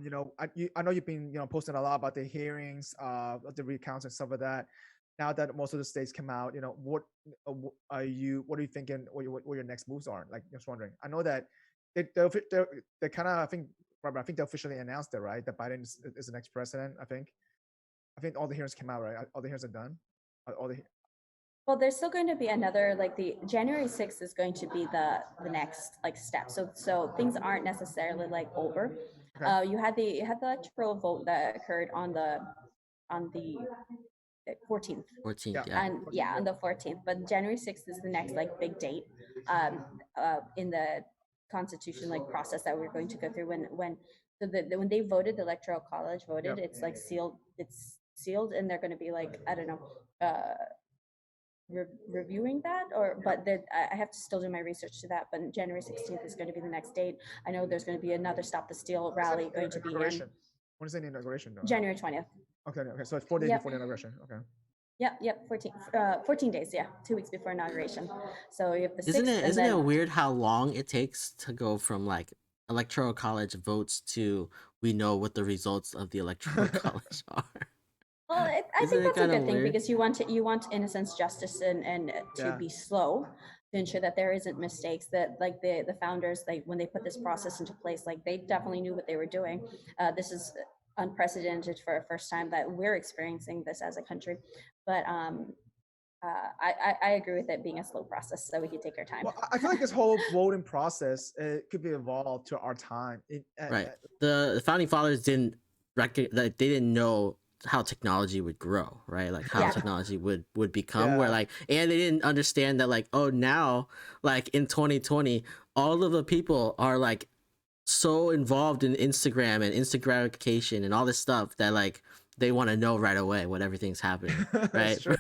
know you've been posting a lot about the hearings, the recounts and stuff like that. Now that most of the states come out, what are you thinking? What your next moves are? Like, just wondering. I know that they kind of, I think, Robert, I think they officially announced it, right? That Biden is the next president. I think all the hearings came out, right? All the hearings are done. All the
Well, there's still going to be another, like the January 6th is going to be the next like step. So things aren't necessarily like over.
Okay.
You had the electoral vote that occurred on the 14th.
14th,
Yeah.
yeah.
And on the 14th, but January 6th is the next like big date in the constitution like process that we're going to go through when when they voted, the electoral college voted,
Yep.
it's like sealed, and they're going to be like, I don't know, reviewing that, or but I have to still do my research to that. But January 16th is going to be the next date. I know there's going to be another Stop the Steal rally going to be in
When is the inauguration?
January 20th.
Okay. So it's 4 days
Yep.
before the inauguration. Okay.
Yep, 14 days, 2 weeks before inauguration. So you have the 6th,
Isn't it weird how long it takes to go from like electoral college votes to we know what the results of the electoral college are?
Well, I
Isn't
think
it
that's a
kinda
good thing
weird?
because you want in a sense justice and to
Yeah.
be slow to ensure that there isn't mistakes, that like the founders, like when they put this process into place, like they definitely knew what they were doing. This is unprecedented for a first time that we're experiencing this as a country, but I agree with it being a slow process so we can take our time.
Well, I feel like this whole voting process could be evolved to our time.
Right. The founding fathers didn't they didn't know how technology would grow, right? Like how
Yeah.
technology would become,
Yeah.
where like, and they didn't understand that like, oh, now like in 2020 all of the people are like so involved in Instagram and instant gratification and all this stuff that like they want to know right away what everything's happening, right?
That's true.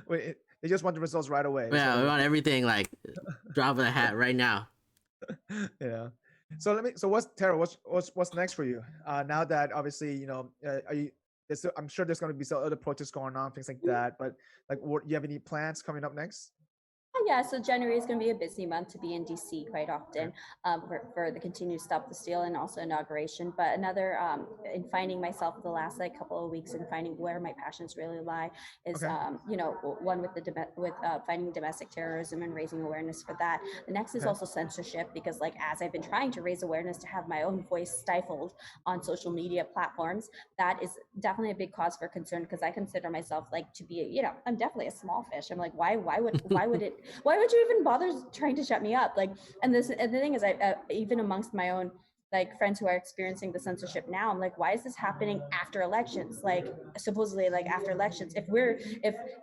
Wait, they just want the results right away. That's
Yeah,
what
we
they
want everything like drop of the hat right now.
Yeah. So what's Tara? What's next for you? Now that obviously are you? I'm sure there's going to be some other protests going on, things like that. But like, what you have any plans coming up next?
Yeah, so January is going to be a busy month to be in DC quite often for the continued Stop the Steal and also inauguration. But another in finding myself the last like couple of weeks and finding where my passions really lie is
Okay.
one with fighting domestic terrorism and raising awareness for that. The next is
Okay.
also censorship, because like as I've been trying to raise awareness to have my own voice stifled on social media platforms, that is definitely a big cause for concern, because I consider myself like to be I'm definitely a small fish. I'm like, why would you even bother trying to shut me up? Like, and the thing is, I even amongst my own like friends who are experiencing the censorship now, I'm like, why is this happening after elections? Like supposedly like after elections, if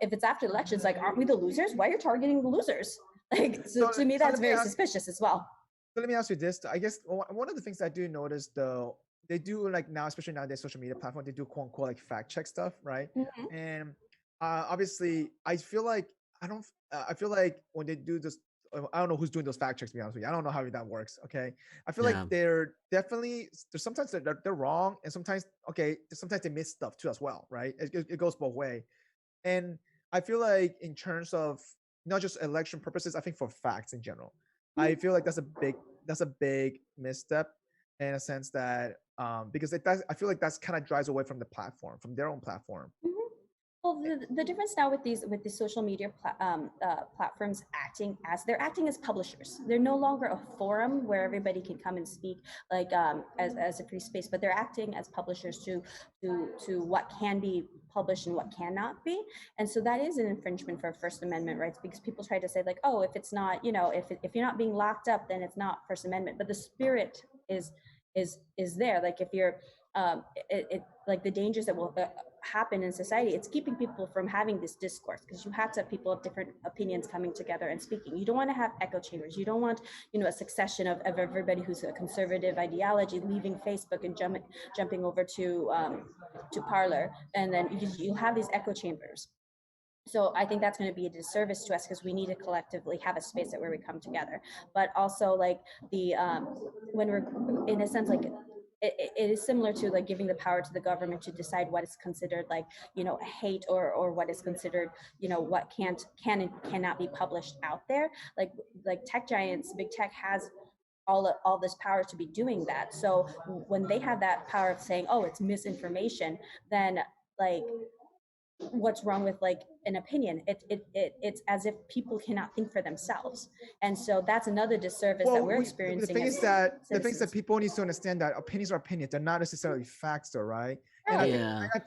it's after elections, like aren't we the losers? Why are you targeting the losers? Like, so to me that's very suspicious as well.
So let me ask you this. I guess one of the things I do notice though, they do like now, especially nowadays, social media platform, they do quote unquote like fact check stuff, right?
Mhm.
And obviously, I feel like I feel like when they do this, I don't know who's doing those fact checks. To be honest with you, I don't know how that works. Okay, I feel
Yeah.
like they're definitely there's sometimes they're wrong, and sometimes they miss stuff too as well, right? It goes both way, and I feel like in terms of not just election purposes, I think for facts in general, I feel like that's a big misstep in a sense that because I feel like that's kind of drives away from the platform, from their own platform.
Mhm. Well, the difference now with the social media platforms acting as publishers. They're no longer a forum where everybody can come and speak like as a free space, but they're acting as publishers to what can be published and what cannot be. And so that is an infringement for First Amendment rights, because people try to say like, oh, if it's not, if you're not being locked up, then it's not First Amendment. But the spirit is there. Like if you're like the dangers that will happen in society, it's keeping people from having this discourse, because you have to have people of different opinions coming together and speaking. You don't want to have echo chambers. You don't want, a succession of everybody who's a conservative ideology leaving Facebook and jumping over to Parler, and then you'll have these echo chambers. So I think that's going to be a disservice to us, because we need to collectively have a space where we come together. But also, like, the when we're, in a sense, like, it is similar to like giving the power to the government to decide what is considered like hate, or what is considered what can and cannot be published out there. Like tech giants, big tech has all this power to be doing that. So when they have that power of saying, oh, it's misinformation, then like, what's wrong with like an opinion? It's as if people cannot think for themselves, and so that's another disservice that we're experiencing.
The thing is that people need to understand that opinions are opinions; they're not necessarily facts, though, right?
Right.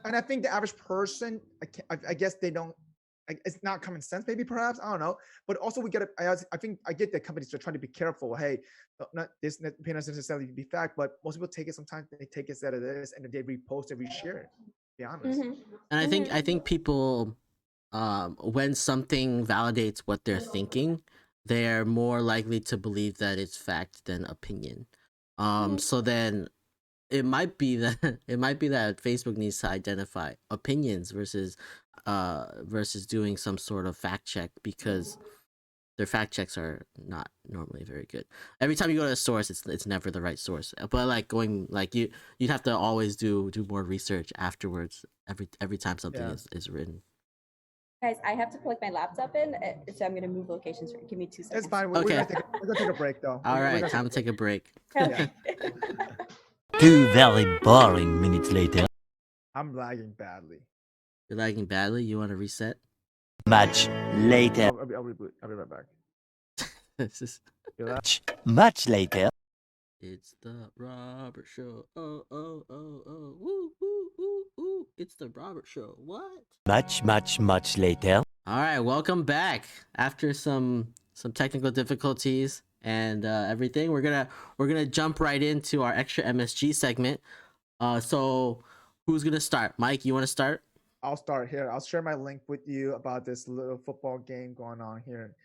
And I think the average person, I guess they don't. It's not common sense, maybe, perhaps, I don't know. But also, we get. I think I get that companies are trying to be careful. Hey, not this opinion doesn't necessarily be fact, but most people take it. Sometimes they take it as it is, and then they repost and reshare it. Be honest.
And I think people, when something validates what they're thinking, they're more likely to believe that it's fact than opinion. So then it might be that Facebook needs to identify opinions versus doing some sort of fact check, because their fact checks are not normally very good. Every time you go to a source, it's never the right source. But like you'd have to always do more research afterwards every time something is written.
Guys, I have to plug my laptop in, so I'm gonna move locations. Give me 2 seconds.
It's fine.
Okay.
We're gonna take a break, though.
All right, time to take a break.
Okay.
2 very boring minutes later.
I'm lagging badly.
You're lagging badly. You want to reset?
Much later.
I'll reboot. I'll be right back.
This is
Much later.
It's the Robert Show. Oh, oh, oh, oh. Woo, woo, woo, woo. It's the Robert Show. What?
Much later.
All right, welcome back. After some technical difficulties and everything, we're gonna jump right into our extra MSG segment. So who's gonna start? Mike, you want to start?
I'll start here. I'll share my link with you about this little football game going on here.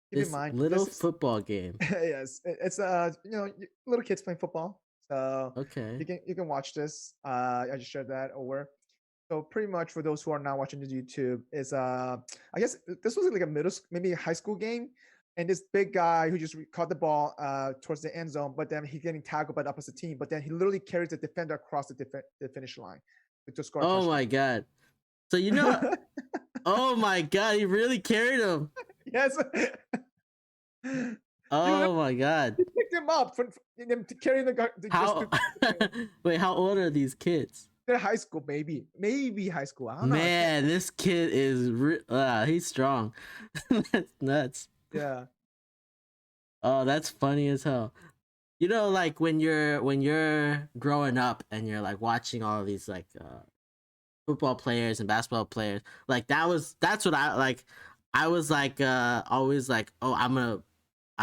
Keep
This
in mind,
little football game.
yes, it's little kids playing football. So
Okay.
you can watch this. I just shared that over. So pretty much for those who are not watching the YouTube, is I guess this was like a maybe a high school game, and this big guy who just caught the ball towards the end zone, but then he's getting tackled by the opposite team, but then he literally carries the defender across the finish line to score a
Oh
touchdown.
my god. So oh my god, he really carried him.
Yes.
Oh my god.
He picked him up for them carrying the
How wait, how old are these kids?
They're high school, maybe high school. I don't know.
Man, this kid is he's strong. That's nuts.
Yeah.
Oh, that's funny as hell. Like when you're growing up and you're like watching all of these like football players and basketball players, like that's what I like. I was like always like, oh, I'm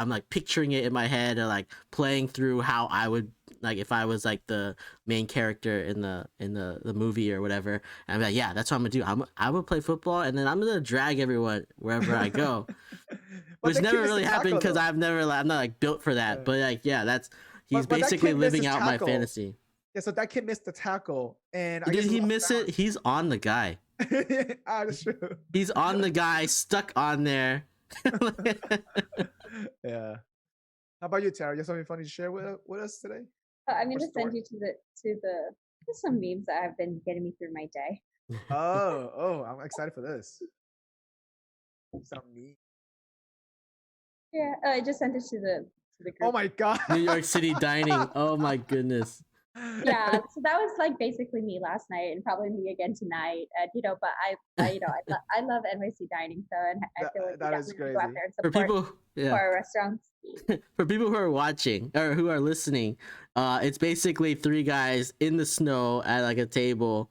like picturing it in my head, or like playing through how I would, like, if I was like the main character in the movie or whatever. And I'm like, yeah, that's what I'm gonna do. I'm gonna play football, and then I'm gonna drag everyone wherever I go. Which never really happened, because I'm not like built for that. But like, yeah, he's basically living out my fantasy.
Yeah, so that kid missed the tackle, and
did he miss it? He's on the guy.
That's true.
He's on the guy, stuck on there.
Yeah. How about you, Tara? You have something funny to share with us today?
I'm gonna send you to some memes that have been getting me through my day.
Oh, I'm excited for this. Some meme.
Yeah, I just sent it to the group.
Oh my god.
New York City dining. Oh my goodness.
Yeah, so that was like basically me last night, and probably me again tonight. And but I love NYC dining, so, and I feel like
that is crazy.
Go out there and
For
support
people,
our restaurants.
For people who are watching or who are listening, it's basically 3 guys in the snow at like a table,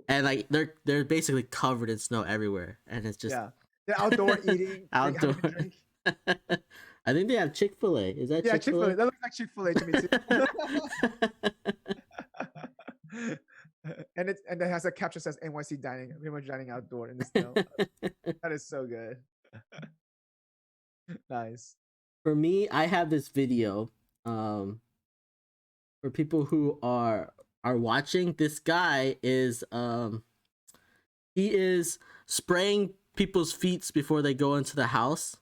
and like they're basically covered in snow everywhere, and it's just
they're outdoor eating.
Outdoor. I think they have Chick-fil-A. Is that Chick-fil-A?
That looks like Chick-fil-A to me too. and it has a caption that says NYC dining, pretty much dining outdoor in the snow. That is so good. Nice.
For me, I have this video. For people who are watching, this guy is he is spraying people's feet before they go into the house,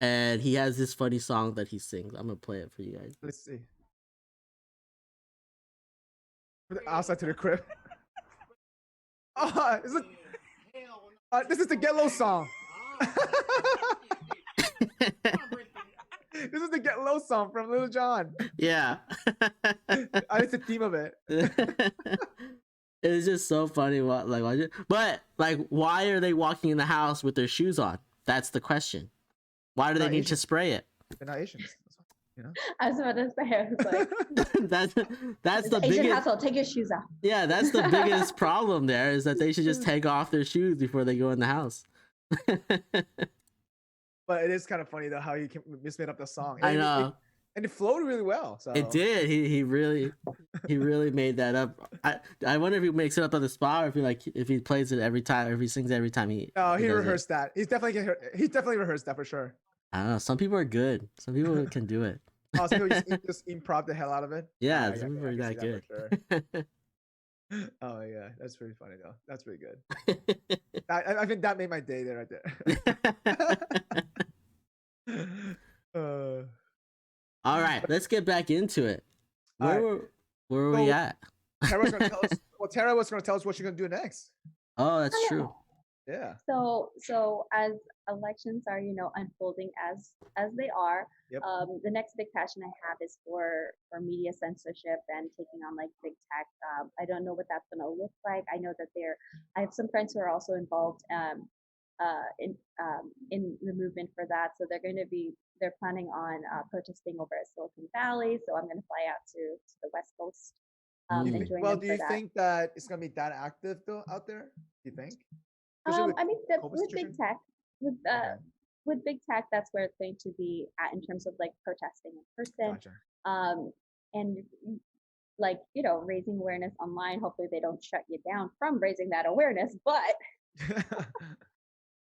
and he has this funny song that he sings. I'm gonna play it for you guys.
Let's see. Outside to the crib. Oh, this is the Get Low song. This is the Get Low song from Lil Jon.
Yeah.
It's the theme of it.
It's just so funny. But why are they walking in the house with their shoes on? That's the question. Why do they need to spray it?
They're not Asians. You know?
I was about to say, I was like,
that's the
Asian
biggest
household. Take your shoes off.
Yeah, that's the biggest problem. There is that they should just take off their shoes before they go in the house.
But it is kind of funny though how you just made up the song.
I know.
And it flowed really well. So
It did. He really made that up. I wonder if he makes it up on the spot, or if he plays it every time, or if he sings every time he.
No, he
does
rehearsed that. He definitely rehearsed that for sure.
I don't know. Some people are good. Some people can do it.
Oh, so just improv the hell out of it.
Yeah, some people are that good.
Oh yeah, that's pretty funny though. That's pretty good. I think that made my day there right there.
All right, let's get back into it. Where were we at?
Tara was going to tell us what she's going to do next.
Oh, that's true.
Yeah.
So as elections are, unfolding as they are,
yep.
The next big passion I have is for media censorship and taking on like big tech. I don't know what that's going to look like. I know that I have some friends who are also involved in the movement for that. So they're planning on protesting over at Silicon Valley. So I'm going to fly out to the West Coast. And join them
do you think that it's going to be that active though out there? Do you think?
I mean, with big tech, with big tech, that's where it's going to be at in terms of like protesting in person.
Gotcha.
And like, raising awareness online. Hopefully they don't shut you down from raising that awareness, but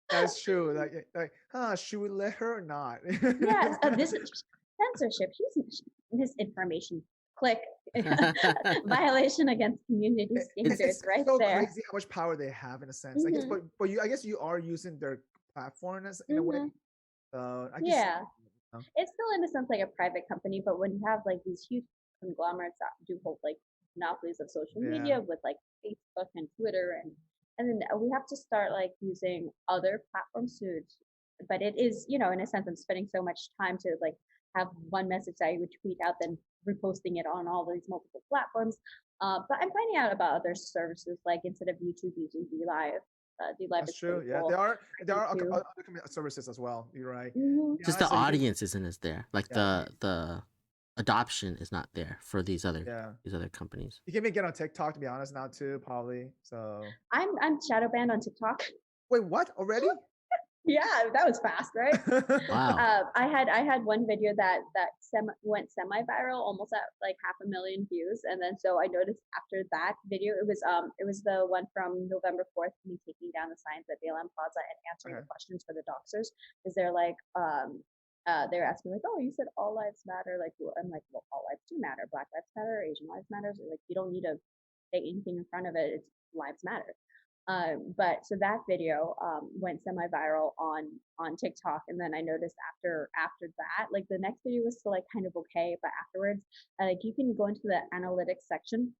that's true. Like, should we let her or not?
Yeah, this is censorship. Misinformation. Click. Violation against community standards. It's
right
so
there. Crazy how much power they have in a sense. I guess, but I guess you are using their platform in a way. So I guess,
it's still in a sense like a private company, but when you have like these huge conglomerates that do hold like monopolies of social media with like Facebook and Twitter and then we have to start like using other platforms to, but it is, in a sense, I'm spending so much time to like have one message that I would tweet out, then reposting it on all these multiple platforms. But I'm finding out about other services, like instead of YouTube, using DLive. DLive
That's true. Yeah, there are other services as well. You're right.
Just the audience isn't as there. Like the adoption is not there for these other companies.
You can even get on TikTok, to be honest, now too, probably. So
I'm Shadowban on TikTok.
Wait, what? Already?
Yeah, that was fast, right?
Wow.
I had one video that went semi-viral, almost at like 500,000 views, and then so I noticed after that video, it was the one from November 4th, me taking down the signs at BLM Plaza and answering the questions for the doxers, because they're like they're asking like, oh, you said all lives matter, like, well, I'm like, well, all lives do matter, Black lives matter, Asian lives matter, so like you don't need to say anything in front of it, it's lives matter. But so that video went semi-viral on TikTok, and then I noticed after that, like the next video was still like kind of okay, but afterwards, like you can go into the analytics section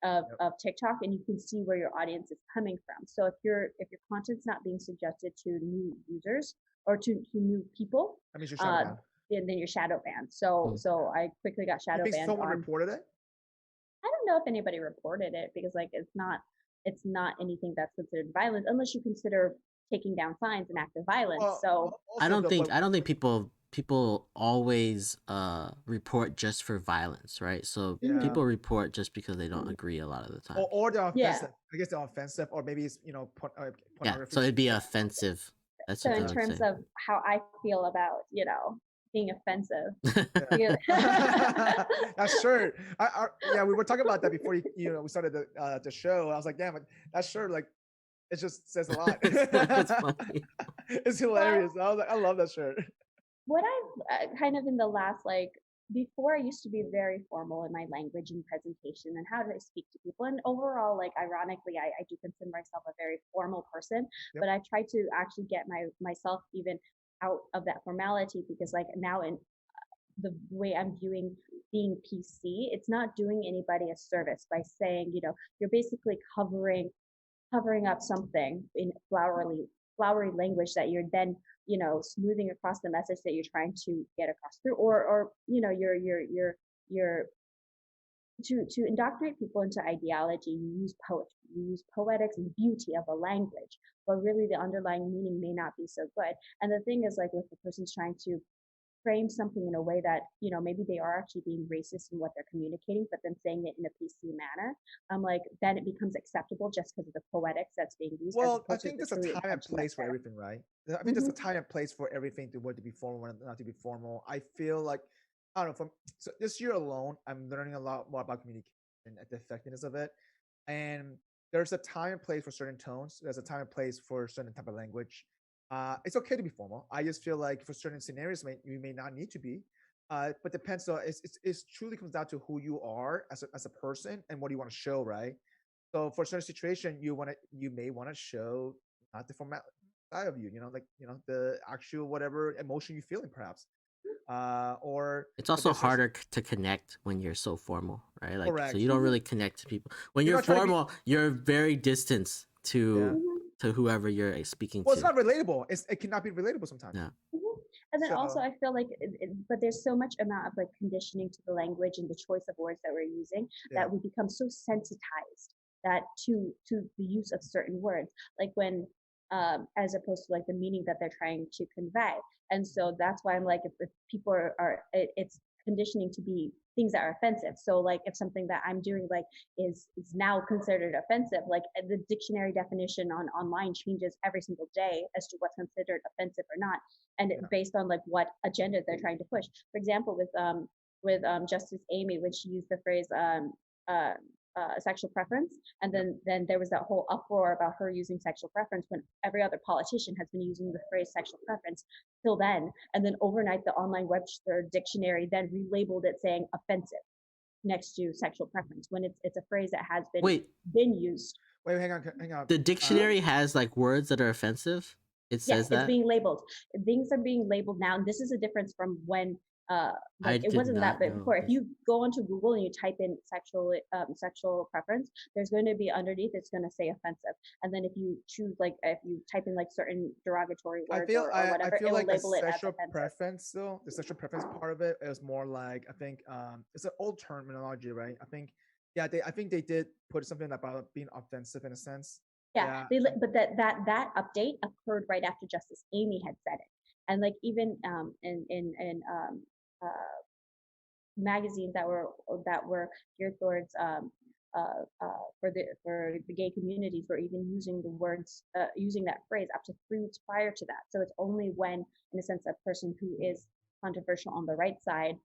of TikTok and you can see where your audience is coming from. So if your content's not being suggested to new users or to new people,
that means you're shadow banned.
Then you're shadow banned. So I quickly got shadow banned.
Someone reported it?
I don't know if anybody reported it because like it's not anything that's considered violence unless you consider taking down signs an act of violence.
I don't think people always report just for violence, right? So people report just because they don't agree a lot of the time.
Or they're offensive. I guess they're offensive, or maybe it's
so it'd be offensive. That's
so in terms of how I feel about being offensive.
That shirt. Yeah, we were talking about that before we started the show. I was like, damn, that shirt, like, it just says a lot.
It's funny.
It's hilarious. I was like, I love that shirt.
What I've kind of in the last, like, before I used to be very formal in my language and presentation and how do I speak to people. And overall, like, ironically, I do consider myself a very formal person,
Yep.
but I try to actually get myself even out of that formality, because like now in the way I'm viewing being PC, it's not doing anybody a service by saying, you're basically covering up something in flowery language that you're then smoothing across the message that you're trying to get across through, or you're to indoctrinate people into ideology. You use poetry, you use poetics and beauty of a language, but really the underlying meaning may not be so good. And the thing is, like, if the person's trying to frame something in a way that maybe they are actually being racist in what they're communicating, but then saying it in a PC manner, like, then it becomes acceptable just because of the poetics that's being used.
Well, I think there's a time and place for everything, right? I mean, there's a time and place for everything to be formal and not to be formal. I feel like, I don't know, so this year alone, I'm learning a lot more about communication and the effectiveness of it. And there's a time and place for certain tones. There's a time and place for certain type of language. It's okay to be formal. I just feel like for certain scenarios, you may not need to be. But depends on it's truly comes down to who you are as a person and what you want to show, right? So for a certain situation, you may want to show not the formal side of you, the actual whatever emotion you're feeling, perhaps. Or
it's also harder to connect when you're so formal, right? Like,
correct.
So you don't really connect to people when you're formal. You're very distant to whoever you're speaking
to.
It's
not relatable. It cannot be relatable sometimes.
Yeah.
And then also, I feel like, but there's so much amount of like conditioning to the language and the choice of words that we're using that we become so sensitized that to the use of certain words, like when, as opposed to like the meaning that they're trying to convey. And so that's why I'm like, if people are it's conditioning to be things that are offensive. So like if something that I'm doing like is now considered offensive, like the dictionary definition online changes every single day as to what's considered offensive or not, and based on like what agenda they're trying to push. For example, with Justice Amy, when she used the phrase sexual preference, and then there was that whole uproar about her using sexual preference when every other politician has been using the phrase sexual preference till then, and then overnight the online Webster dictionary then relabeled it saying offensive next to sexual preference when it's a phrase that has been used.
Wait, hang on.
The dictionary has like words that are offensive. It says that
it's being labeled. Things are being labeled now, and this is a difference from when like it wasn't that big before. If you go onto Google and you type in sexual preference, there's going to be underneath, it's going to say offensive. And then if you choose, like, if you type in like certain derogatory words or whatever, it will
like
label it as
sexual
offensive.
preference. Though the sexual preference part of it is more like, I think it's an old terminology, right? I think they did put something about being offensive in a sense.
But that update occurred right after Justice Amy had said it, and like even in magazines that were geared towards for the gay communities were even using the words using that phrase up to 3 weeks prior to that. So it's only when, in a sense, a person who is controversial on the right side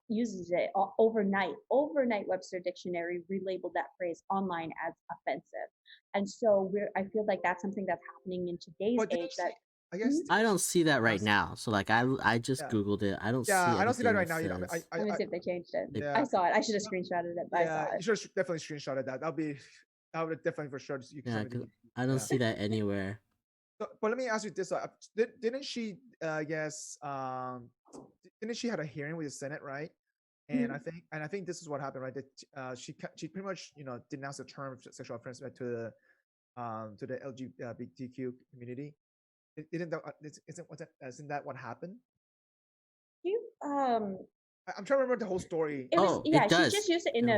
uses it overnight. Webster Dictionary relabeled that phrase online as offensive, and so I feel like that's something that's happening in today's age.
I guess
I don't see that right now. So like I just Googled it. I don't see
I don't see that right now.
Let me see if they changed it.
Yeah.
I saw it. I should have screenshotted it. But I saw it.
You should have definitely screenshotted that. That would definitely for sure.
I don't see that anywhere.
So, but let me ask you this: didn't she? Didn't she had a hearing with the Senate, right? And I think this is what happened, right? That she pretty much denounced the term sexual offense to the LGBTQ community. Isn't that what happened? I'm trying to remember the whole story.
It does.
She just used it in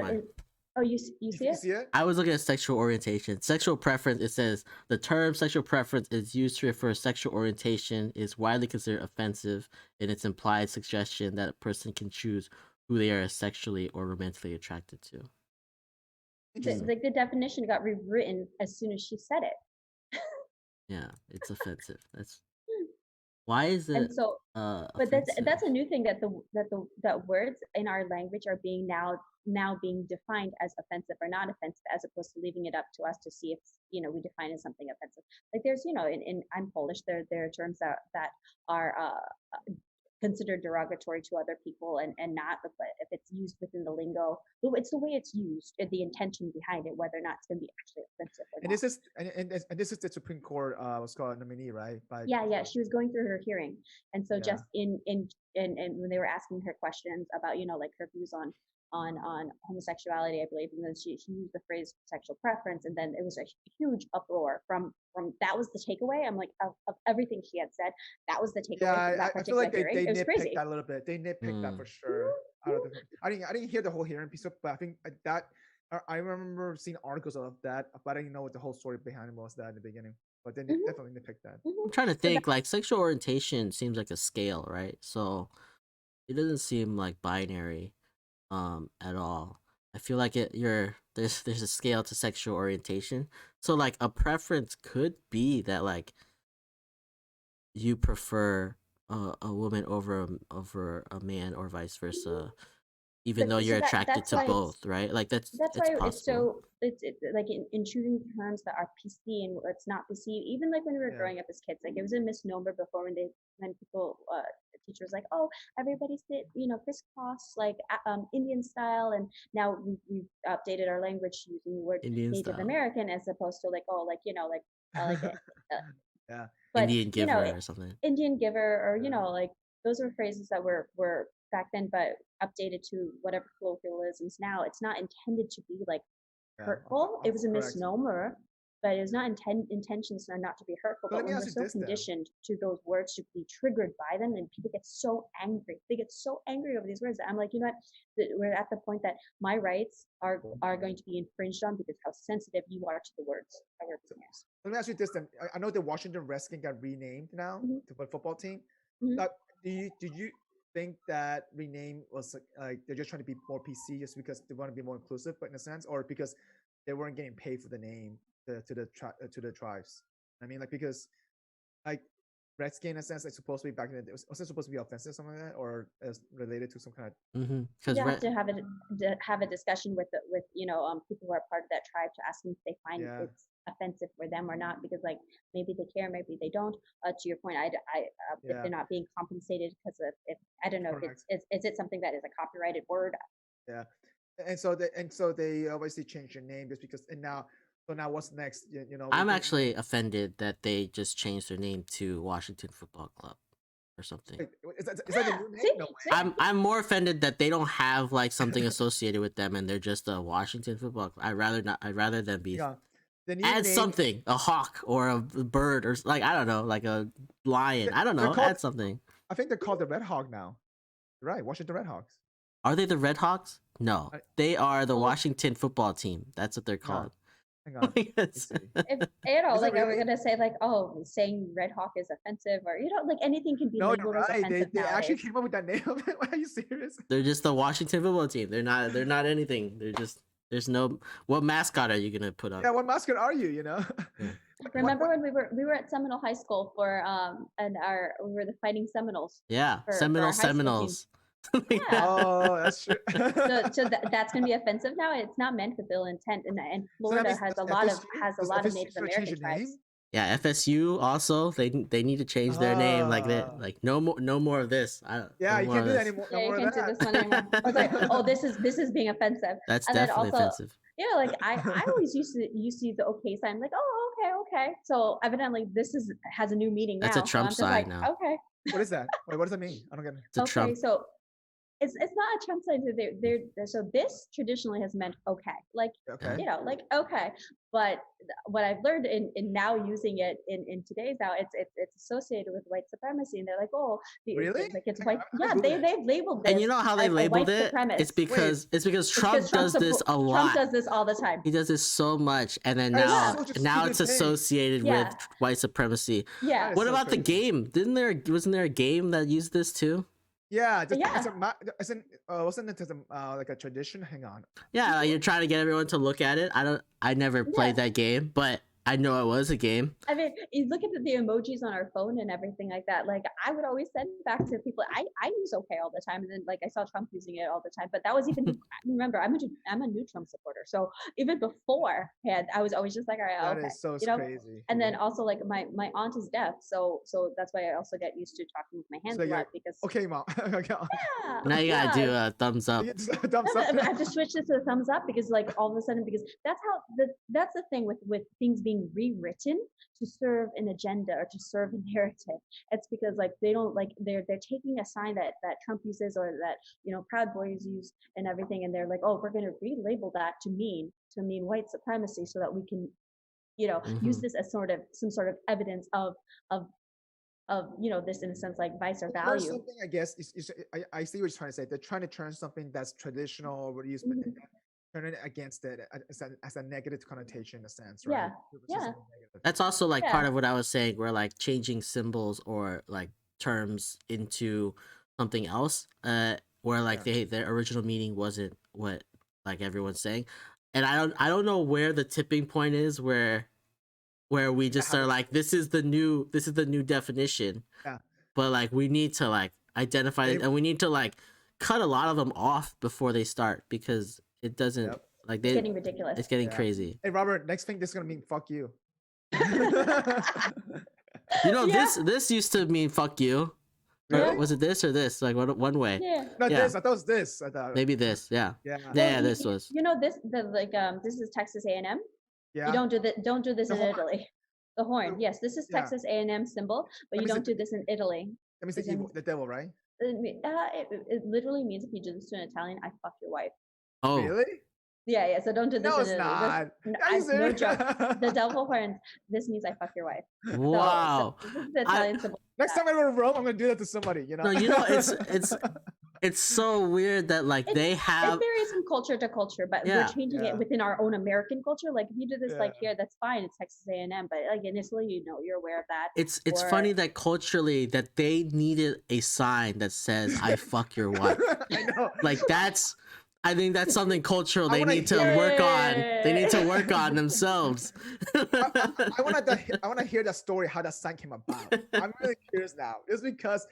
you see it?
I was looking at sexual orientation. Sexual preference, it says the term sexual preference is used to refer to sexual orientation, is widely considered offensive in its implied suggestion that a person can choose who they are sexually or romantically attracted to.
The definition got rewritten as soon as she said it.
Yeah, it's offensive. That's Why is
And
it
so, but
offensive?
that's a new thing that words in our language are being now being defined as offensive or not offensive, as opposed to leaving it up to us to see if we define as something offensive. Like there's in I'm Polish, there are terms that are considered derogatory to other people and not, but if it's used within the lingo, it's the way it's used, the intention behind it, whether or not it's going to be actually offensive or
And
not.
this is the Supreme Court what's called nominee, right?
Yeah, she was going through her hearing, and so just in when they were asking her questions about like her views on homosexuality, I believe, and then she used the phrase sexual preference, and then it was a huge uproar from that was the takeaway. I'm like, of everything she had said, that was the takeaway from that
I feel
particular
like
hearing.
they
It was
nitpicked
crazy.
that a little bit. They nitpicked that for sure. Out of I didn't hear the whole hearing piece, but I think that I remember seeing articles of that, but I didn't know what the whole story behind it was that in the beginning. But they definitely nitpicked that.
I'm trying to think. Like sexual orientation seems like a scale, right? So it doesn't seem like binary, at all. I feel like there's a scale to sexual orientation. So like a preference could be that like you prefer a woman over a man or vice versa, even
But
though
so
you're
that
attracted
that's
to
why
both, right? Like that's
why
possible.
it's so it's like in choosing terms that are PC and what's not PC. Even like when we were growing up as kids, like it was a misnomer before when people the teacher was like, oh, everybody sit crisscross like Indian style, and now we've updated our language using the word
Indian
Native
style.
American as opposed to like like I like it.
Yeah.
But
Indian giver or something.
Indian giver, or like those were phrases that were back then, but updated to whatever colloquialisms now. It's not intended to be like hurtful. It was a
correct.
misnomer, but it was not intentions are not to be hurtful.
But
But
let me
when
ask
we're
you
so
this, though.
conditioned to those words to be triggered by them, and people get so angry. They get so angry over these words. I'm like, you know what? We're at the point that my rights are going to be infringed on because how sensitive you are to the words that we're being used.
Let me ask you this then. I know the Washington Redskins got renamed now to a football team.
Mhm.
Did you think that rename was like they're just trying to be more PC just because they want to be more inclusive, but in a sense, or because they weren't getting paid for the name to the tribes? I mean, like because like Redskin in a sense, like supposed to be back in the day, was it supposed to be offensive, something like that, or as related to some kind of
Because
You have to have a discussion with people who are part of that tribe to ask them if they find it's offensive for them or not, because like maybe they care, maybe they don't. To your point, if they're not being compensated because of if I don't know,
Correct.
is it something that is a copyrighted word?
Yeah, and so they obviously changed your name just because. And now, so now what's next?
I'm actually offended that they just changed their name to Washington Football Club or something.
Wait, is that the new name?
See?
No
See?
way.
I'm more offended that they don't have like something associated with them and they're just a Washington Football Club. I'd rather them be
The new
add
name,
something, a hawk or a bird or like I don't know, like a lion. I don't know. Add something.
I think they're called the Red Hawk now. Right, Washington Red Hawks.
Are they the Red Hawks? No, they are the
Well,
Washington football team. That's what they're called.
Hang on.
Yes.
If
Is
like
it
are we
really?
gonna say like, oh, saying Red Hawk is offensive, or like anything can be
No, you're
labeled as
right.
offensive
They actually
nowadays.
came up with that name. Are you serious?
They're just the Washington football team. They're not anything. They're just there's no what mascot are you gonna put up?
Yeah, what mascot are you?
Yeah.
Remember when we were at Seminole High School for and we were the Fighting Seminoles.
Yeah,
for our
Seminole
high school team.
Seminoles.
Yeah.
Oh, that's true.
So that's gonna be offensive now. It's not meant with ill intent, and Florida
means
has a
does
lot of
FSU
Native
gonna change
American
the
tribes.
name?
Yeah, FSU also they need to change their name like that. Like no more of this.
Yeah,
no
you
more
can't
of
do that
this.
anymore.
Yeah,
No
you
more of
can't do
that.
this one anymore. I was like, oh, this is being offensive.
That's
And then
definitely
also,
offensive.
like I always used to use the okay sign. Like, oh, okay. So evidently this has a new meaning
That's
now.
a Trump
so I'm
sign
just like,
now.
okay.
What is that? Wait, what does that mean? I don't get it.
It's a
Okay,
Trump.
so it's not a Trump sign. So this traditionally has meant okay, like
Okay.
like okay. But what I've learned in now using it in today's now, it's associated with white supremacy, and they're like, oh,
Really?
like it's
Hang on,
white.
I'm
Yeah,
gonna Google it.
they've labeled this.
And you know how they
as a
labeled
white
it?
supremacist.
It's because Trump does this a lot.
Trump does this all the time.
He does this so much, and then
Or
now
such a
now
stupid
it's
thing.
associated
Yeah.
with white supremacy.
Yeah.
That is
What
so
about the
crazy.
game? Wasn't there a game that used this too?
Yeah,
Yeah.
wasn't it like a tradition? Hang on.
Yeah, like you're trying to get everyone to look at it. I never played that game, but I know it was a game.
I mean, you look at the emojis on our phone and everything like that. Like, I would always send back to people. I use okay all the time, and then like I saw Trump using it all the time. But that was even remember, I'm a new Trump supporter, so even before I was always just like, all right,
That
okay,
is so
you know.
crazy.
And then also like my aunt is deaf, so that's why I also get used to talking with my hands
So
a
you're
lot because
okay, mom. Okay.
yeah,
Now you gotta do a thumbs up.
Thumbs
no,
up.
but I have to switch this to a thumbs up because like all of a sudden because that's the thing with things being rewritten to serve an agenda or to serve a narrative. It's because like they don't like they're taking a sign that Trump uses or that Proud Boys use and everything, and they're like, oh, we're gonna relabel that to mean white supremacy so that we can use this as some sort of evidence of this in a sense like vice or value.
Something, I guess I see what you're trying to say. They're trying to turn something that's traditional or used, turn it against it as a negative connotation in a sense, right?
Yeah.
That's also like part of what I was saying, where like changing symbols or like terms into something else, where like their original meaning wasn't what like everyone's saying, and I don't know where the tipping point is where we just are like this is the new definition, but like we need to like identify it and we need to like cut a lot of them off before they start because it doesn't like
it's getting ridiculous.
It's getting crazy.
Hey Robert, next thing this is gonna mean fuck you.
This used to mean fuck you.
Really?
Was it this or this? Like one way?
No, this. I thought it was this. I thought
maybe this. Yeah.
Well,
this was.
This is Texas A&M.
Yeah.
You don't do this in Italy. The horn. Yes, this is Texas A&M symbol, but you don't do this in Italy.
That means evil, the devil, right?
It literally means if you do this to an Italian, I fuck your wife.
Oh. Really?
Yeah. So don't do this.
No, it's not.
No joke. The devil horns. This means I fuck your wife.
Wow.
So this is the Italian symbol.
Next time I go to Rome, I'm gonna do that to somebody.
No, it's so weird that like they have.
It varies from culture to culture, but we're changing it within our own American culture. Like if you do this like here, that's fine. It's Texas A&M, but like in Italy, you're aware of that.
It's funny that culturally that they needed a sign that says "I fuck your wife."
I know.
Like I think that's something cultural they need to work on. They need to work on themselves.
I want to hear that story, how that sign came about. I'm really curious now. It's because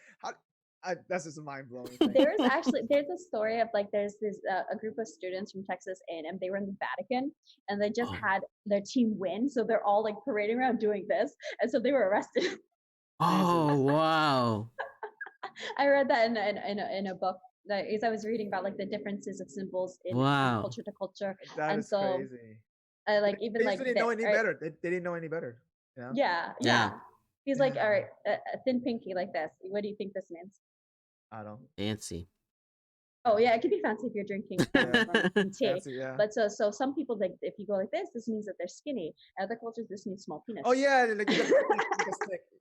that's just mind blowing.
There's a story of like there's this a group of students from Texas A&M. They were in the Vatican and they just had their team win, so they're all like parading around doing this, and so they were arrested.
Oh wow!
I read that in a book. As I was reading about like the differences of symbols in culture to culture.
That is crazy.
Like even
they
like
didn't know any better. They didn't know any better. You know?
Yeah. He's like, all right, a thin pinky like this. What do you think this means?
I don't.
Fancy.
Oh yeah, it could be fancy if you're drinking tea.
Fancy,
But so some people like if you go like this means that they're skinny. Other cultures, this means small penis.
Oh yeah, like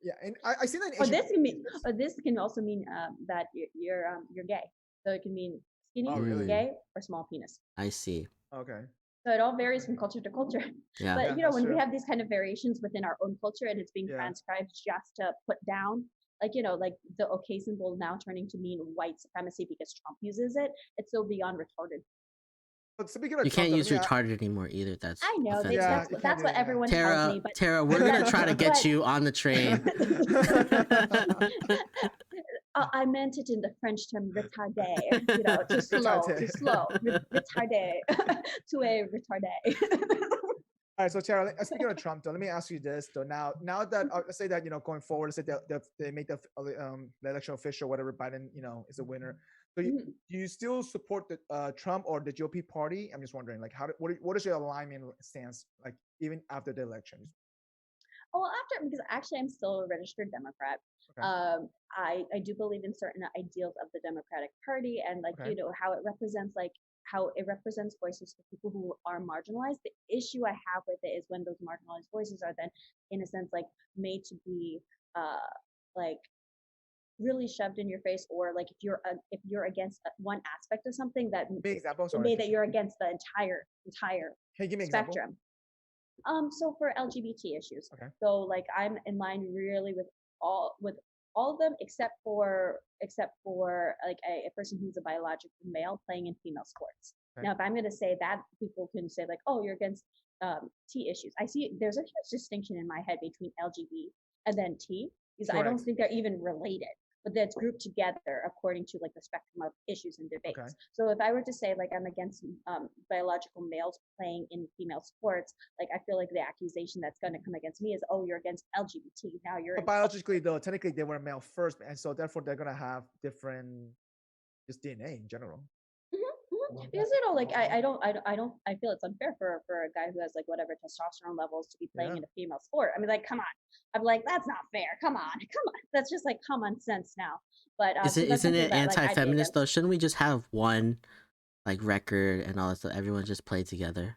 yeah, and I see that.
This can also mean that you're gay. So it can mean skinny, gay, or small penis.
I see.
Okay.
So it all varies from culture to culture.
Yeah.
But when we have these kind of variations within our own culture and it's being transcribed just to put down, like like the okay symbol now turning to mean white supremacy because Trump uses it, it's so beyond retarded.
But speaking of
you can't use retarded anymore either. That's
I know. That's what everyone tells me. But
Tara, we're gonna try to get you on the train.
I meant it in the French term retardé, too slow, retardé, to a retardé.
All right, so Tara, speaking of Trump, though, let me ask you this though. Now that let's say that going forward, let's say they make the election official, whatever, Biden is a winner. So do you still support the Trump or the GOP party? I'm just wondering, like, what is your alignment stance, like, even after the election?
Well, because actually I'm still a registered Democrat. Okay. I do believe in certain ideals of the Democratic Party and like how it represents voices for people who are marginalized. The issue I have with it is when those marginalized voices are then in a sense like made to be like really shoved in your face, or like if you're against one aspect of something that that you're against the entire
Can you give me
spectrum. So for LGBT issues, so like I'm in line really with all of them except for like a person who's a biological male playing in female sports. Now, if I'm going to say that, people can say like, oh, you're against T issues. I see there's a huge distinction in my head between LGBT and then T, because I don't think they're even related, but that's grouped together according to like the spectrum of issues and debates.
Okay.
So if I were to say like I'm against biological males playing in female sports, like I feel like the accusation that's going to come against me is, oh, you're against LGBT. Now you're
But biologically, though, technically they were male first, and so therefore they're gonna have different just DNA in general.
Because like I feel it's unfair for a guy who has like whatever testosterone levels to be playing in a female sport. I mean, like, come on. I'm like, that's not fair. Come on. That's just like common sense now. But
isn't it anti-feminist though? Shouldn't we just have one like record and all that stuff? Everyone just play together.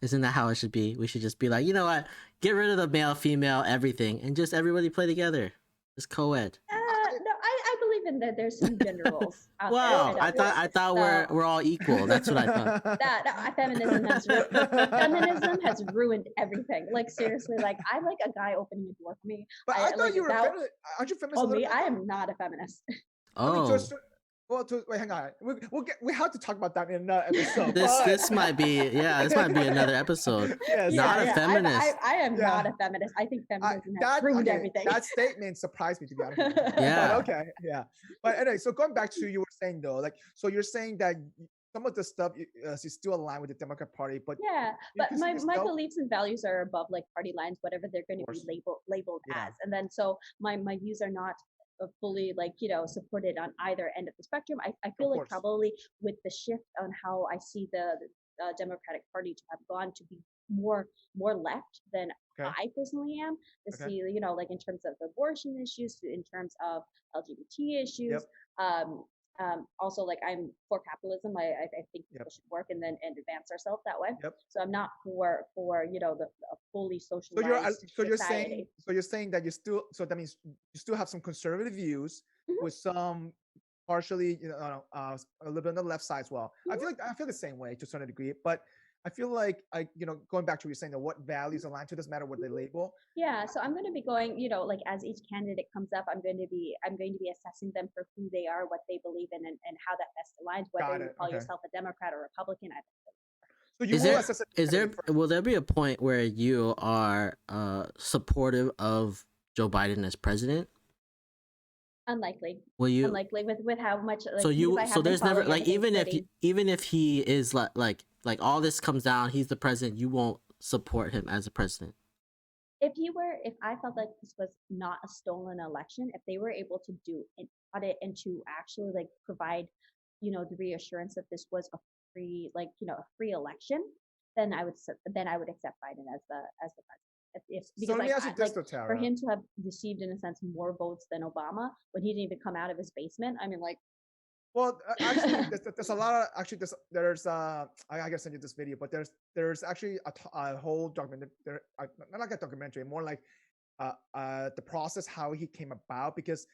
Isn't that how it should be? We should just be like, you know what? Get rid of the male, female, everything, and just everybody play together. Just co-ed.
No, I believe in that. There's some gender roles out
Wow,
there.
I thought we're all equal. That's what I thought.
That feminism has ruined everything. Like seriously, like I'm like a guy opening a door for me.
But I thought
like,
you were feminist. Aren't you feminist?
Oh, me? I am not a feminist.
Oh.
Wait, hang on. We have to talk about that in another episode.
This might be another episode.
Yes.
Not a feminist.
I am not a feminist. I think feminism has ruined everything.
That statement surprised me, to be honest.
Yeah.
But okay. Yeah. But anyway, so going back to you were saying though, like, so you're saying that some of the stuff is still aligned with the Democrat Party, but
but my beliefs and values are above like party lines, whatever they're going to be labeled as, and then so my views are not fully like supported on either end of the spectrum. I feel like probably with the shift on how I see the Democratic Party to have gone to be more left than I personally am to see like in terms of abortion issues, in terms of LGBT issues. Also, like I'm for capitalism. I think people should work and advance ourselves that way. So I'm not for the fully socialized society.
So you're saying that that means you still have some conservative views with some partially a little bit on the left side as well. I feel the same way to a certain degree, but I feel like going back to what you're saying, that what values align to this matter what they label.
Yeah, so I'm going to be going, like as each candidate comes up, I'm going to be assessing them for who they are, what they believe in, and how that best aligns. Whether you call yourself a Democrat or Republican,
will there be a point where you are supportive of Joe Biden as president?
Unlikely.
Will you?
Unlikely with how much. Like,
so there's never like even if he is like all this comes down, he's the president. You won't support him as a president.
If I felt like this was not a stolen election, if they were able to do an audit and to actually like provide, the reassurance that this was a free, a free election, then I would accept Biden as the president. For him to have received in a sense more votes than Obama when he didn't even come out of his basement, I mean, like.
Well, actually, there's a lot of there's I gotta send you this video, but there's actually a whole documentary, not like a documentary, more like the process how he came about. Because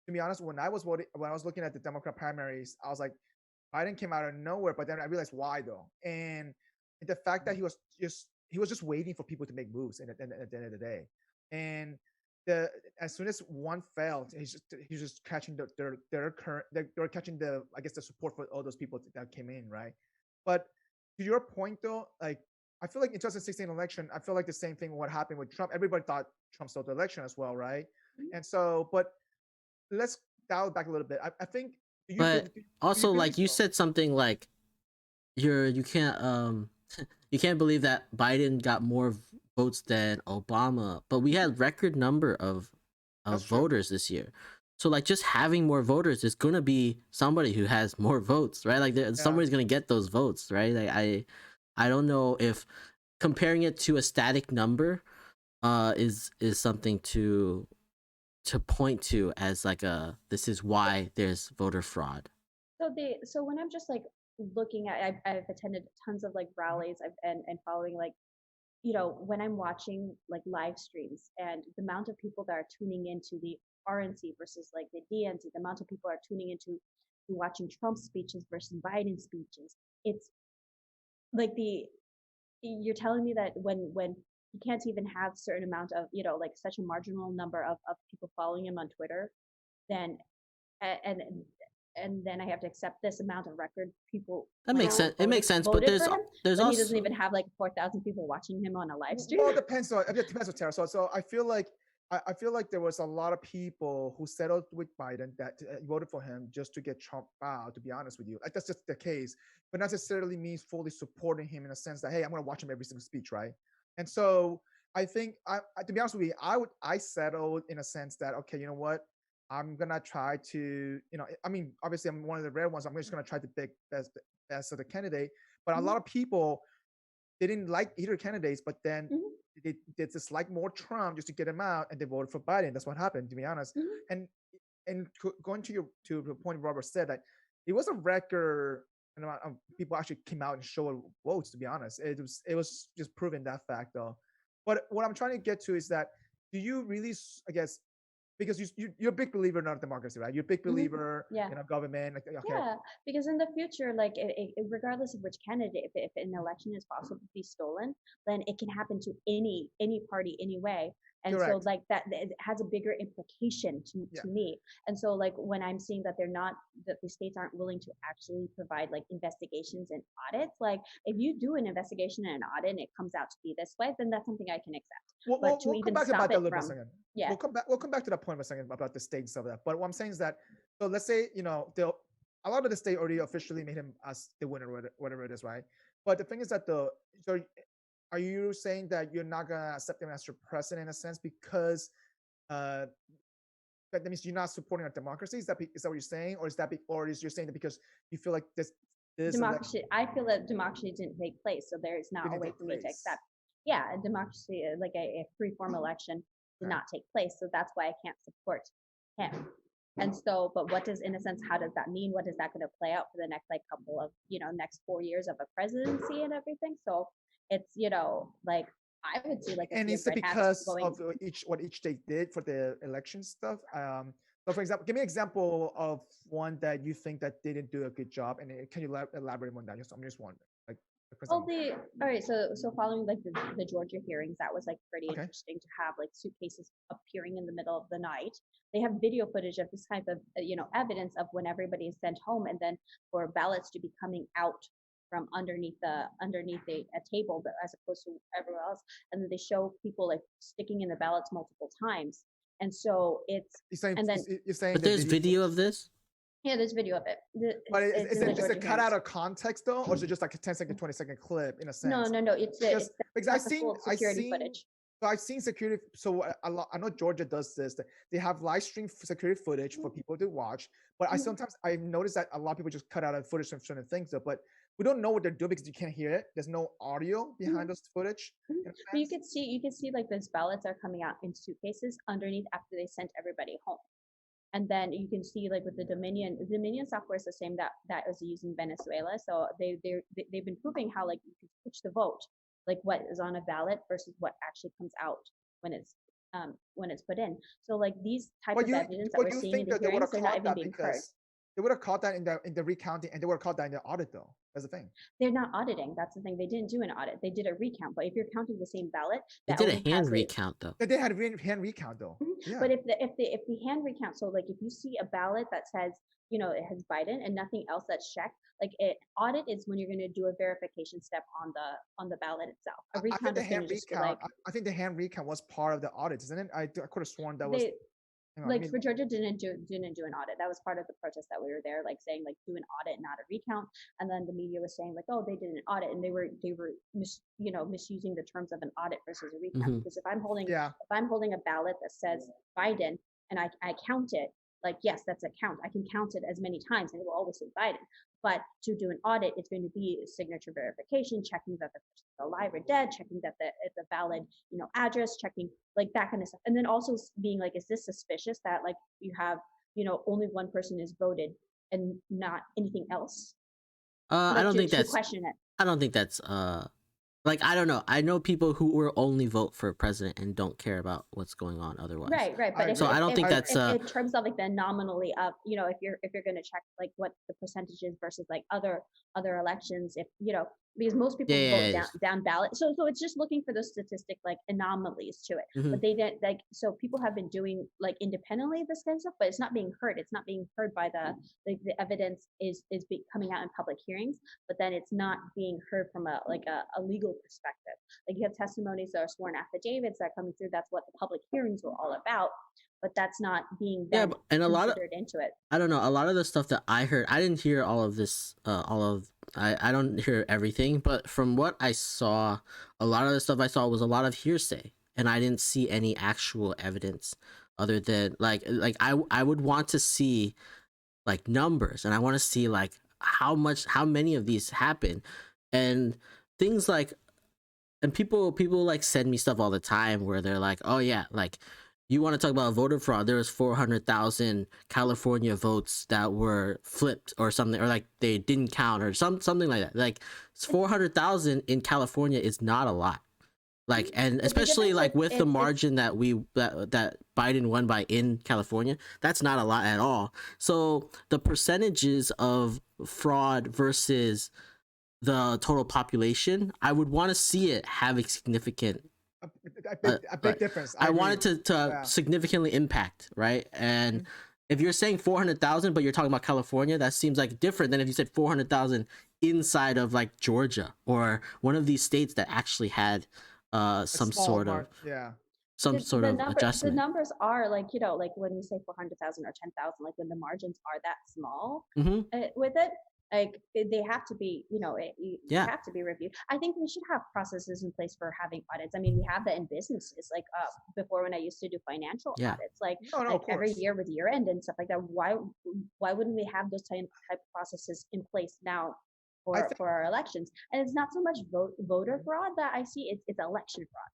to be honest, when I was looking at the Democrat primaries, I was like, Biden came out of nowhere, but then I realized why though, and the fact that he was just waiting for people to make moves at the end of the day, and as soon as one failed, he's just catching they're catching the support for all those people that came in, right? But to your point though, like I feel like in 2016 election, I feel like the same thing what happened with Trump. Everybody thought Trump stole the election as well, right? And so, but let's dial it back a little bit. I think.
Also, like you said something like you can't believe that Biden got more votes than Obama, but we had record number of voters this year. So like just having more voters is gonna be somebody who has more votes, right? Like somebody's gonna get those votes, right? Like I don't know if comparing it to a static number is something to point to as like this is why there's voter fraud.
So when I'm just like looking at, I've attended tons of like rallies and following like, when I'm watching like live streams and the amount of people that are tuning into the RNC versus like the DNC, the amount of people are tuning into watching Trump speeches versus Biden speeches, it's like you're telling me that when you can't even have a certain amount of, like such a marginal number of people following him on Twitter, then, and and then I have to accept this amount of record people.
That makes sense. It makes sense, but
voted for him,
there's
but
also
he doesn't even have like 4,000 people watching him on a live stream.
Well, it depends on Tara. So I feel like there was a lot of people who settled with Biden that voted for him just to get Trump out. To be honest with you, like that's just the case, but not necessarily means fully supporting him in a sense that, hey, I'm going to watch him every single speech, right? And so I think, to be honest with you, I settled in a sense that, okay, you know what, I'm gonna try to, I mean, obviously I'm one of the rare ones. I'm just gonna try to pick best of the candidate, but a lot of people, they didn't like either candidates, but then they dislike more Trump just to get him out, and they voted for Biden. That's what happened, to be honest. And going to the point Robert said, that it was a record amount of people actually came out and showed votes. To be honest, it was just proving that fact, though. But what I'm trying to get to is that, do you really, I guess, because you're a big believer in our democracy, right? You're a big believer in our government. Like, okay.
Yeah, because in the future, like regardless of which candidate, if an election is possible to be stolen, then it can happen to any party anyway. And
Correct.
so like that, it has a bigger implication to me. And so like when I'm seeing that that the states aren't willing to actually provide like investigations and audits, like if you do an investigation and an audit and it comes out to be this way, then that's something I can accept.
We'll come back about that a little bit second.
Yeah.
We'll come back to that point in a second about the state and stuff like that. But what I'm saying is that, so let's say, a lot of the state already officially made him as the winner, whatever it is, right? But the thing is that so are you saying that you're not gonna accept him as your president in a sense because that means you're not supporting our democracy? Is that what you're saying, or is you're saying that because you feel like this
democracy? I feel that democracy didn't take place, so there is not a way for me to accept. Yeah, a democracy, like a free-form election, did not take place, so that's why I can't support him. And so, but what does, in a sense, how does that mean? What is that going to play out for the next couple of next 4 years of a presidency and everything? So it's like I would see like.
And it's because of what each state did for the election stuff. So, for example, give me an example of one that you think that they didn't do a good job, and can you elaborate on that? I'm just wondering.
All right. So following like the Georgia hearings, that was like pretty interesting to have like suitcases appearing in the middle of the night. They have video footage of this type of evidence of when everybody is sent home, and then for ballots to be coming out from underneath a table, but as opposed to everywhere else. And then they show people like sticking in the ballots multiple times. And so you're saying
but there's video of this.
Yeah, there's video of it.
But is it cut out of context though, or is it just like a 10-second, 20-second clip in a sense?
No. It's
because I've seen
security footage.
So I've seen security. So I know Georgia does this. They have live stream security footage for people to watch. But I've noticed that a lot of people just cut out of footage from certain things. But we don't know what they're doing because you can't hear it. There's no audio behind those footage.
But you can see like those ballots are coming out in suitcases underneath after they sent everybody home. And then you can see like with the Dominion software is the same that is used in Venezuela. So they've been proving how like you can switch the vote, like what is on a ballot versus what actually comes out when it's put in. So like these type of evidence that we're seeing in the hearings, they're not even being heard.
They would have caught that in the recounting, and they would have caught that in the audit, though. That's the thing.
They're not auditing. That's the thing. They didn't do an audit. They did a recount. But if you're counting the same ballot,
they did a hand recount, though.
They had a hand recount, though. Yeah.
But if the hand recount, so like if you see a ballot that says it has Biden and nothing else that's checked, like audit is when you're going to do a verification step on the ballot itself. A recount is going to just like.
I think the hand recount was part of the audit, isn't it? I could have sworn that was.
For Georgia didn't do an audit. That was part of the protest that we were there, like saying like do an audit, not a recount. And then the media was saying like, oh, they did an audit, and they were misusing the terms of an audit versus a recount. Because if I'm holding a ballot that says Biden and I count it, like yes, that's a count. I can count it as many times, and it will always say Biden. But to do an audit, it's going to be signature verification, checking that the person's alive or dead, checking that it's a valid, address, checking like that kind of stuff. And then also being like, is this suspicious that like you have, only one person is voted and not anything else?
I don't think that's like, I don't know. I know people who will only vote for a president and don't care about what's going on otherwise.
Right. But
I don't think that's
in terms of like the nominally of if you're going to check like what the percentage is versus like other elections, if because most people
Yeah,
vote down ballot. So it's just looking for those statistic like anomalies to it.
Mhm.
But they didn't like, so people have been doing like independently this kind of stuff, but it's not being heard. It's not being heard by the evidence is coming out in public hearings, but then it's not being heard from a legal perspective. Like you have testimonies that are sworn affidavits that are coming through. That's what the public hearings were all about. But that's not being
yeah,
then
and a lot of
considered into it.
I don't know, a lot of the stuff that I heard, I didn't hear all of this, I don't hear everything, but from what I saw, a lot of the stuff I saw was a lot of hearsay, and I didn't see any actual evidence other than I would want to see like numbers, and I want to see like how many of these happen, and things like, and people like send me stuff all the time where they're like, oh yeah, like you want to talk about voter fraud, there was 400,000 California votes that were flipped or something, or like they didn't count or something like that. Like 400,000 in California is not a lot, like, and especially like with the margin that that Biden won by in California, that's not a lot at all. So the percentages of fraud versus the total population, I would want to see it have a significant
a big difference.
I want it to significantly impact, right? And if you're saying 400,000 but you're talking about California, that seems like different than if you said 400,000 inside of like Georgia or one of these states that actually had some sort of adjustment.
The numbers are like, you know, like when you say 400,000 or 10,000, like when the margins are that small with it, like they have to be, you know, you have to be reviewed. I think we should have processes in place for having audits. I mean, we have that in businesses, like before when I used to do financial audits, like, every year with year end and stuff like that. Why wouldn't we have those type of processes in place now for our elections? And it's not so much voter fraud that I see, it's election fraud.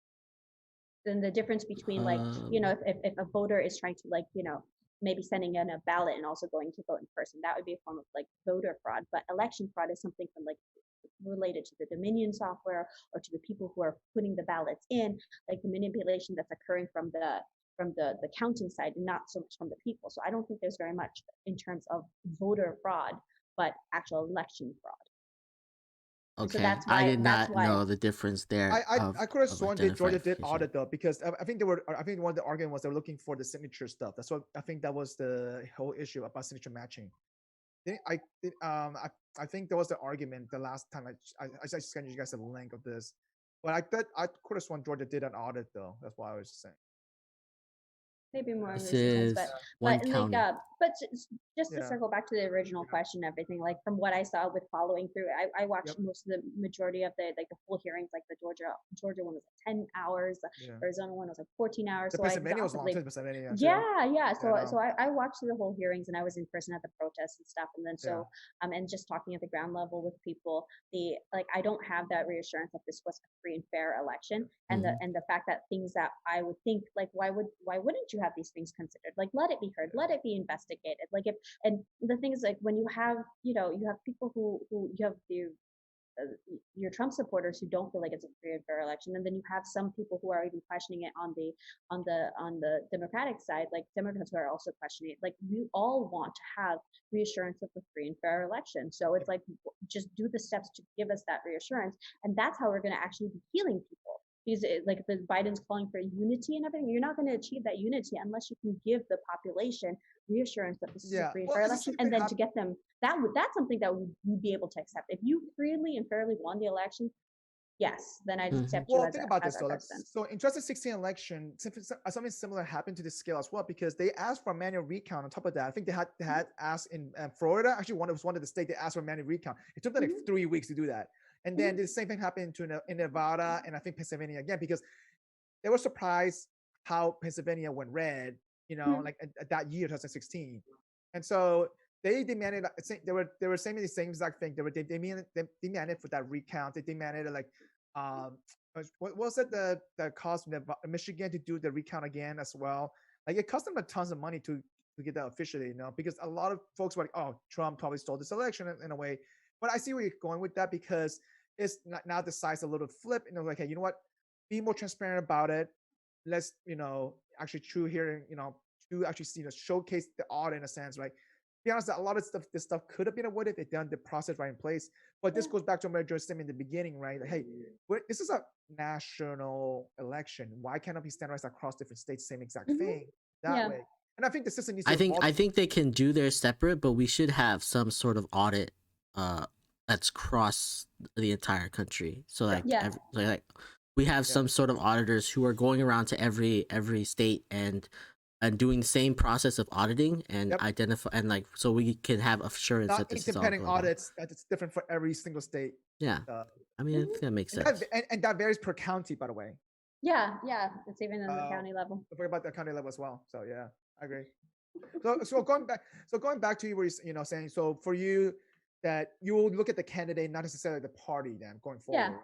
Then the difference between like, you know, if a voter is trying to like, you know, maybe sending in a ballot and also going to vote in person, that would be a form of like voter fraud. But election fraud is something from like related to the Dominion software or to the people who are putting the ballots in, like the manipulation that's occurring from the counting side and not so much from the people. So I don't think there's very much in terms of voter fraud, but actual election fraud.
Okay, so I did not know the difference there.
I could have sworn that Georgia did audit though, because I think one of the argument was they were looking for the signature stuff. That's what I think that was the whole issue about signature matching. I think that was the argument the last time I sent you guys a link of this, but I could have sworn Georgia did an audit though. That's why I was saying.
Maybe more
this is
but just to circle back to the original question, everything, like from what I saw with following through, I watched most of the majority of the full hearings, like the Georgia one was like 10 hours, the Arizona one was like 14 hours. So
Pennsylvania was long too.
So I watched the whole hearings and I was in person at the protests and stuff, and then and just talking at the ground level with people, I don't have that reassurance that this was a free and fair election, and the fact that things that I would think like why wouldn't you have these things considered? Like, let it be heard, let it be investigated. Like, and the thing is, like, when you have, you know, you have people who you have your Trump supporters who don't feel like it's a free and fair election, and then you have some people who are even questioning it on the Democratic side, like Democrats who are also questioning it. Like, we all want to have reassurance of a free and fair election. So it's like, just do the steps to give us that reassurance, and that's how we're going to actually be healing people. Because like the Biden's calling for unity and everything, you're not going to achieve that unity unless you can give the population reassurance that this is a free and fair election, and then to get them that's something that we'd be able to accept. If you freely and fairly won the election, yes, then I'd accept you as think about this though.
So in 2016 election, something similar happened to this scale as well, because they asked for a manual recount. On top of that, I think they had asked in Florida. Actually, one of the states they asked for a manual recount. It took them like 3 weeks to do that. And then the same thing happened in Nevada and I think Pennsylvania again, because they were surprised how Pennsylvania went red, you know, like at that year, 2016. And so they demanded, they were saying the same exact thing. They demanded for that recount. They demanded like, what was it that caused Michigan to do the recount again as well? Like, it cost them a tons of money to get that officially, you know, because a lot of folks were like, oh, Trump probably stole this election in a way. But I see where you're going with that, because it's now the size a little flip, and they're like, hey, you know what? Be more transparent about it. Let's, you know, actually to actually, you know, showcase the audit in a sense, right? be honest, a lot of stuff, this stuff could have been avoided if they done the process right in place. But this goes back to what Joyce statement in the beginning, right? Like, hey, this is a national election. Why can't it be standardized across different states, same exact thing that way? And I think the system needs to evolve.
I think they can do their separate, but we should have some sort of audit that's cross the entire country. So like, like we have some sort of auditors who are going around to every state and doing the same process of auditing and identify, and like, so we can have assurance
not
that this is all
independent
going
audits, that it's different for every single state.
Yeah. I mean, I think that makes sense.
And that varies per county, by the way.
Yeah, it's even in the county level.
Don't forget about the county level as well. So yeah, I agree. So going back to you, where you saying, so for you, that you will look at the candidate, not necessarily the party, then going forward.
Yeah.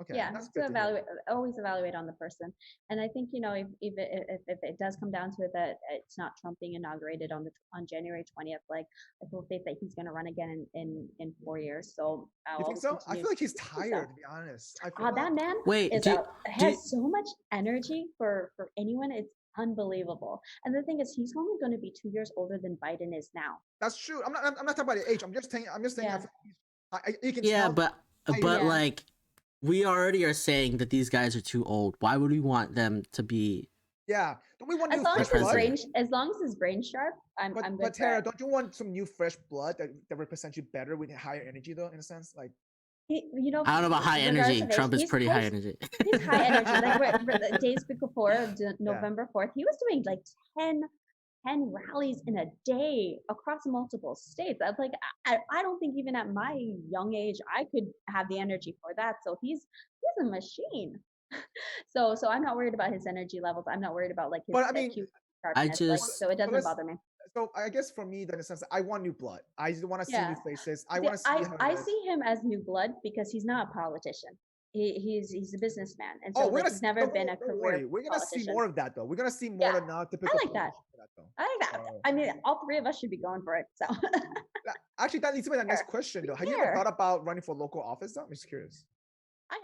Okay.
Yeah, to always evaluate on the person. And I think, if it does come down to it that it's not Trump being inaugurated on January 20th, like I full faith that he's going to run again in 4 years. So
you think so? I feel like he's tired, to be honest.
That man has so much energy for anyone. It's unbelievable. And the thing is, he's only going to be 2 years older than Biden is now.
That's true. I'm not talking about the age. I'm just saying. You can
tell.
But
like, we already are saying that these guys are too old. Why would we want them to be?
Yeah, don't we want
as long as his brain's sharp, I'm good.
But Tara, don't you want some new fresh blood that represents you better with higher energy, though? In a sense, like.
I don't know about high energy. Trump is pretty high energy.
He's high energy. Like the days before November 4th, he was doing like 10 rallies in a day across multiple states. I was like, I don't think even at my young age I could have the energy for that. So he's a machine. So I'm not worried about his energy levels. I'm not worried about like his IQ sharpness. So it doesn't bother me.
So I guess for me, in a sense, I want new blood. I want to see new faces. I want to see.
I see him as new blood because he's not a politician. He's a businessman, and so he's never been a career.
We're gonna see more of that, though. We're gonna see more than not typical.
I like that. I mean, all three of us should be going for it. So
actually, that leads me to the next question, though. Have you ever thought about running for local office? Though I'm just curious.
I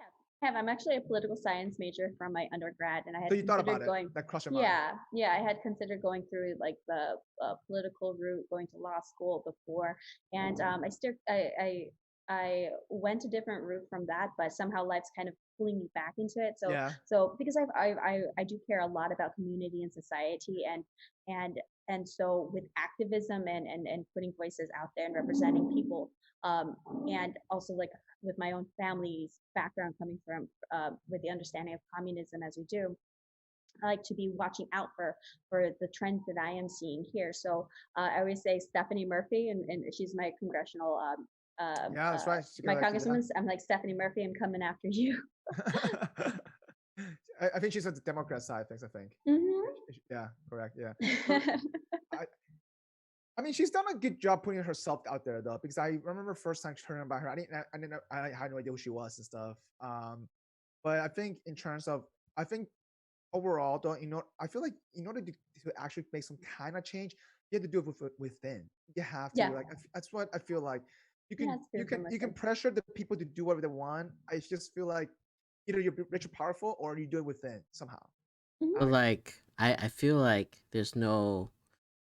have. I'm actually a political science major from my undergrad, and I had
so you thought about it? That crossed your mind?
Yeah. I had considered going through like the political route, going to law school before, and I went a different route from that, but somehow life's kind of pulling me back into it. So because I do care a lot about community and society, and so with activism and putting voices out there and representing people, and also like with my own family's background coming from with the understanding of communism as we do, I like to be watching out for the trends that I am seeing here. So I always say Stephanie Murphy, and she's my congressional
that's right.
My congresswoman, I'm like, Stephanie Murphy, I'm coming after you.
I think she's on the Democrat side of things, I think. Yeah, correct. Yeah. I mean, she's done a good job putting herself out there, though, because I remember first time hearing about her, I had no idea who she was and stuff. But I think in terms of, overall, though, I feel like in order to actually make some kind of change, you have to do it within. You have to, that's what I feel like. You can pressure the people to do whatever they want. I just feel like either you're rich or powerful, or you do it within somehow.
But like, I feel like there's no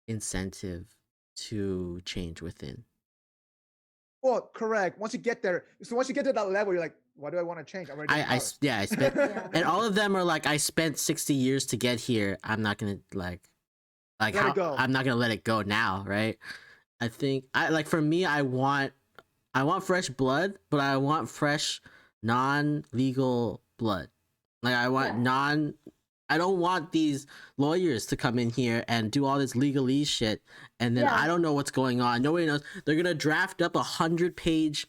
incentive to change within.
Well, correct. Once you get there, once you get to that level, you're like, why do I want to change?
I spent, and all of them are like, I spent 60 years to get here. I'm not gonna I'm not gonna let it go now, right? I think for me, I want fresh blood, but I want fresh non-legal blood. Like I don't want these lawyers to come in here and do all this legalese shit, and then I don't know what's going on. Nobody knows. They're gonna draft up 100-page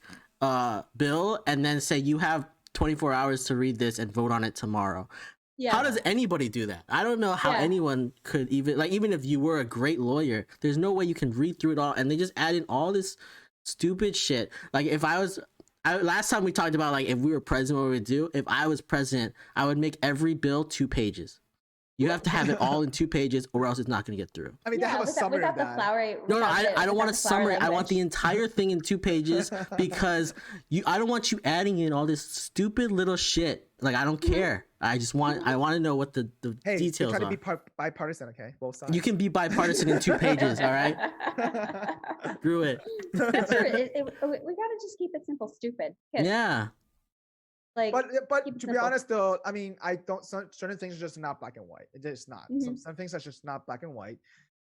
bill and then say you have 24 hours to read this and vote on it tomorrow. How does anybody do that? I don't know how anyone could even if you were a great lawyer, there's no way you can read through it all, and they just add in all this stupid shit. Like if last time we talked about like if we were president, what we would do. If I was president, I would make every bill 2 pages. You have to have it all in 2 pages, or else it's not going to get through.
I mean, they have a summary of that.
I don't want a summary. I want the entire thing in 2 pages because I don't want you adding in all this stupid little shit. Like I don't care. I want to know what the details are.
Try to be bipartisan, okay? Both sides.
You can be bipartisan in 2 pages, all right? Screw it.
That's true. We gotta just keep it simple, stupid.
Yeah.
Like,
but
keep it
to be
simple.
honest though, I mean, I don't. Certain things are just not black and white. It's just not.
Mhm.
Some things are just not black and white,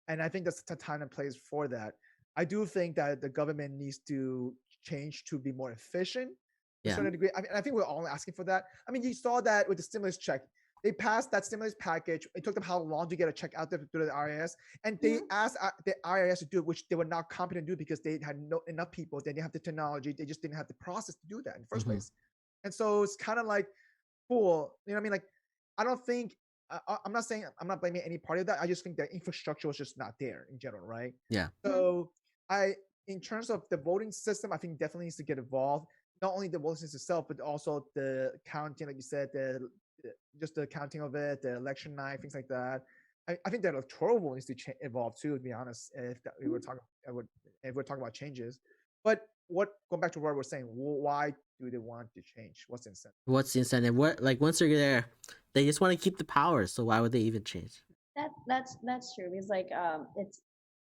and I think that's the time and place for that. I do think that the government needs to change to be more efficient to a
Yeah.
certain degree. I mean, I think we're all asking for that. I mean, you saw that with the stimulus check. They passed that stimulus package. It took them how long to get a check out there through the IRS, and they asked the IRS to do it, which they were not competent to do because they had no enough people. They didn't have the technology. They just didn't have the process to do that in the first place. And so it's kind of like, cool. You know what I mean? Like, I don't think I'm not saying I'm not blaming any part of that. I just think the infrastructure was just not there in general, right?
Yeah.
So in terms of the voting system, I think definitely needs to get involved. Not only the voting system itself, but also the counting, like you said, just the counting of it, the election night, things like that. I think the electoral vote needs to evolve too. To be honest, we were talking, if we're talking about changes, but going back to what we're saying, why do they want to change? What's the incentive?
What's the incentive? What, like, once they're there, they just want to keep the power. So why would they even change?
That's true, because like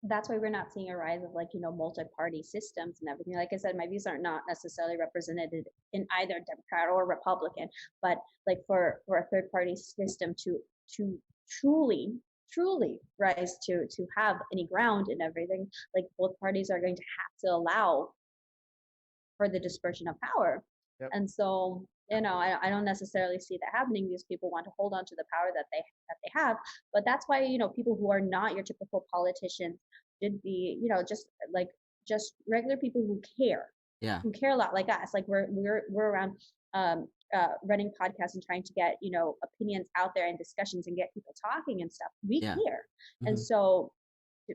that's why we're not seeing a rise of, like, multi-party systems and everything. Like I said, my views are not necessarily represented in either Democrat or Republican, but like for a third party system to truly rise to have any ground in everything, like both parties are going to have to allow for the dispersion of power.
Yep.
And so, I don't necessarily see that happening because people want to hold on to the power that they have. But that's why, people who are not your typical politicians should be, just regular people who care.
Yeah.
Who care a lot, like us. Like we're around running podcasts and trying to get, opinions out there and discussions and get people talking and stuff. We care. And so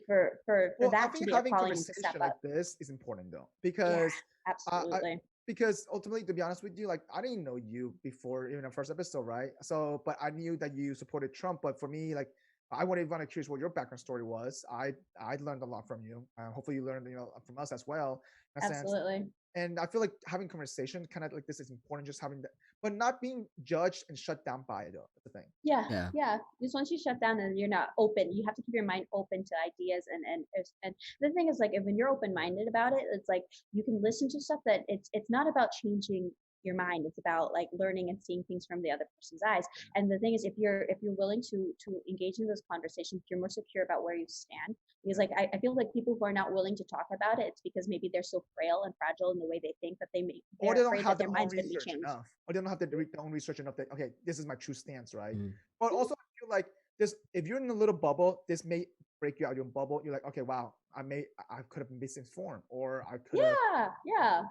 for that to be a calling and to step up.
Like this is important though, because
absolutely.
Because ultimately, to be honest with you, like I didn't know you before even the first episode, right? So, but I knew that you supported Trump. But for me, like I would even curious what your background story was. I learned a lot from you. Hopefully, you learned from us as well.
Absolutely.
And I feel like having conversation kind of like this is important, just having that, but not being judged and shut down by it though. That's the thing.
Yeah. Because once you shut down and you're not open, you have to keep your mind open to ideas. And the thing is, like, when you're open-minded about it, it's like you can listen to stuff that it's not about changing your mind. It's about like learning and seeing things from the other person's eyes. And the thing is, if you're willing to engage in those conversations, you're more secure about where you stand. Because like I feel like people who are not willing to talk about it, it's because maybe they're so frail and fragile in the way they think that
or they don't
afraid
have
that their
their own
mind's going to be
research
changed.
enough, or they don't have their own research enough that okay, this is my true stance, right?
Mm.
But also I feel like this, if you're in a little bubble, this may break you out of your bubble. You're like, okay, wow, I could have been misinformed, or I could have.
Yeah.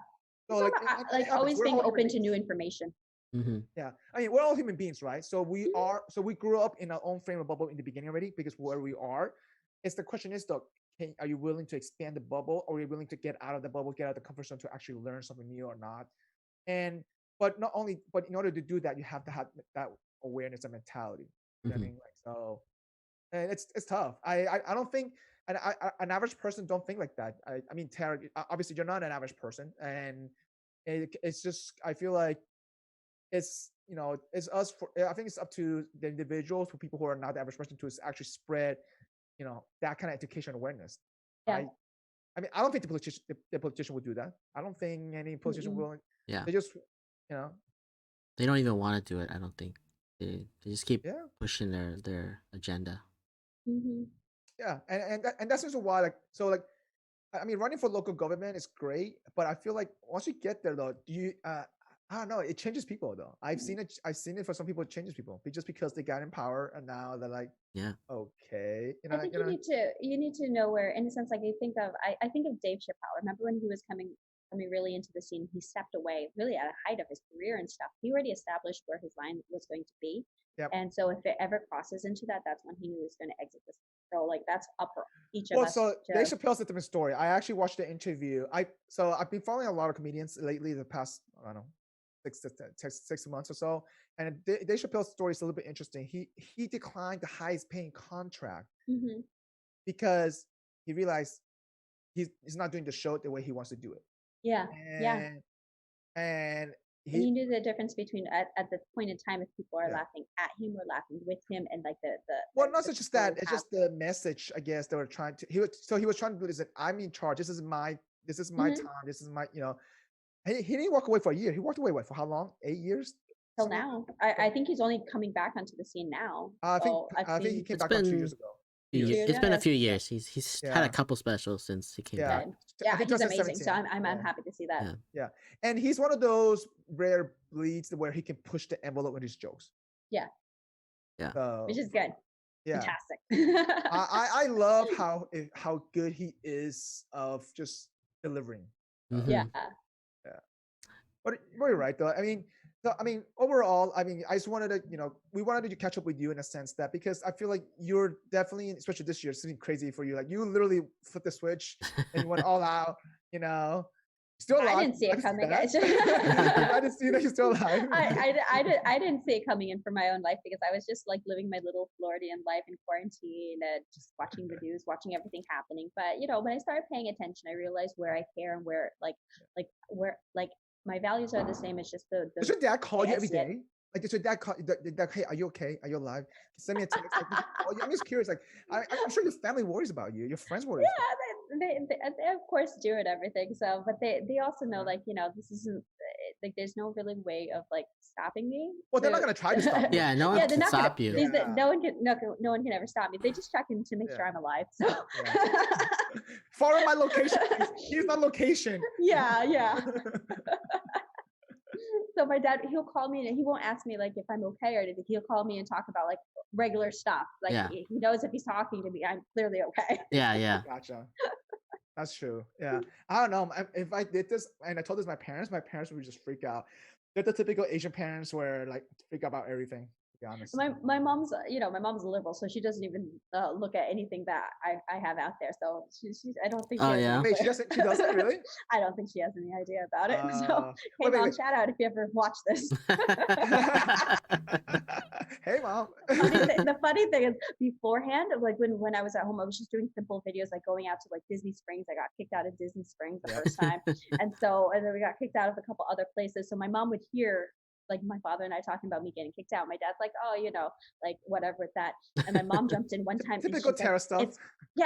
So
like always being open to new information.
Mm-hmm.
Yeah, I mean, we're all human beings, right? So we are. So we grew up in our own frame of bubble in the beginning already, because where we are. It's the question is though, are you willing to expand the bubble, or are you willing to get out of the bubble, get out of the comfort zone to actually learn something new or not? But in order to do that, you have to have that awareness and mentality. You know what I mean? Like, so, and it's tough. I don't think an average person don't think like that. I mean, Tara, obviously you're not an average person, and it's just, I feel like it's it's us. I think it's up to the individuals, for people who are not the average person, to actually spread that kind of education awareness.
Yeah.
I mean, I don't think the politician would do that. I don't think any politician will.
Yeah.
They just,
they don't even want to do it. I don't think they just keep pushing their agenda.
Mm-hmm.
Yeah, and that's also why, like, so, like, I mean, running for local government is great, but I feel like once you get there, though, I don't know, it changes people though. I've seen it for some people. It changes people just because they got in power, and now they're like, okay.
I think you need to know where, in a sense, like you think of, I think of Dave Chappelle. Remember when he was coming really into the scene, he stepped away really at a height of his career and stuff. He already established where his line was going to be. Yep. And so if it ever crosses into that, that's when he knew he was going to exit this. So like that's up for each of us.
So Dave Chappelle's a different story. I actually watched the interview. I've been following a lot of comedians lately, the past, I don't know, 6 months or so. And Dave Chappelle's story is a little bit interesting. He declined the highest paying contract because he realized he's not doing the show the way he wants to do it.
Yeah.
And
And you knew the difference between at the point in time if people are laughing at him or laughing with him, and like the
well, not just that, it's just the message, I guess, they were trying to. He was trying to do is that I'm in charge. This is my time. This is my, He didn't walk away for a year. He walked away for how long? 8 years.
Till now. I think he's only coming back onto the scene now.
I think he came back 2 years ago.
It's been a few years. He's had a couple specials since he came back.
Yeah, he's amazing. So I'm happy to see that.
Yeah, and he's one of those rare bleeds where he can push the envelope with his jokes.
Yeah.
So,
which is good.
Yeah.
Fantastic.
I love how good he is of just delivering.
Yeah.
But you're right though. I mean, overall, I just wanted to, we wanted to catch up with you in a sense that, because I feel like you're definitely, especially this year, it's something crazy for you. Like you literally flipped the switch and you went all out, Still alive.
I didn't see it coming, guys.
I didn't see that you're still alive.
I didn't see it coming in for my own life, because I was just like living my little Floridian life in quarantine and just watching the news, watching everything happening. But when I started paying attention, I realized where I care and where where my values are the same. It's just the
Does your dad call you every day? Like, does your dad call? Hey, are you okay? Are you alive? Send me a text. Like, I'm just curious. Like, I'm sure your family worries about you. Your friends worry.
Yeah, they of course do and everything. So, but they also know, like, this isn't like, there's no really way of like stopping me.
Well, they're not gonna try to stop you.
Yeah, no one can stop you.
No one can ever stop me. They just check in to make sure I'm alive. So
follow my location. Here's my location.
Yeah. So my dad, he'll call me and he won't ask me like if I'm okay or anything. He'll call me and talk about like regular stuff. Like he knows if he's talking to me, I'm clearly okay.
Yeah.
Gotcha. That's true. Yeah. I don't know. If I did this and I told this to my parents would just freak out. They're the typical Asian parents where like freak out about everything. To be honest.
My mom's my mom's a liberal, so she doesn't even look at anything that I have out there. So she's I don't think.
Wait, she doesn't really?
I don't think she has any idea about it. So hey, Mom, shout out if you ever watch this.
Hey, Mom.
The funny thing is, beforehand, like when I was at home, I was just doing simple videos like going out to like Disney Springs. I got kicked out of Disney Springs the first time, and then we got kicked out of a couple other places. So my mom would hear like my father and I talking about me getting kicked out. My dad's like, oh, like whatever with that. And my mom jumped in one time.
Typical Tara stuff.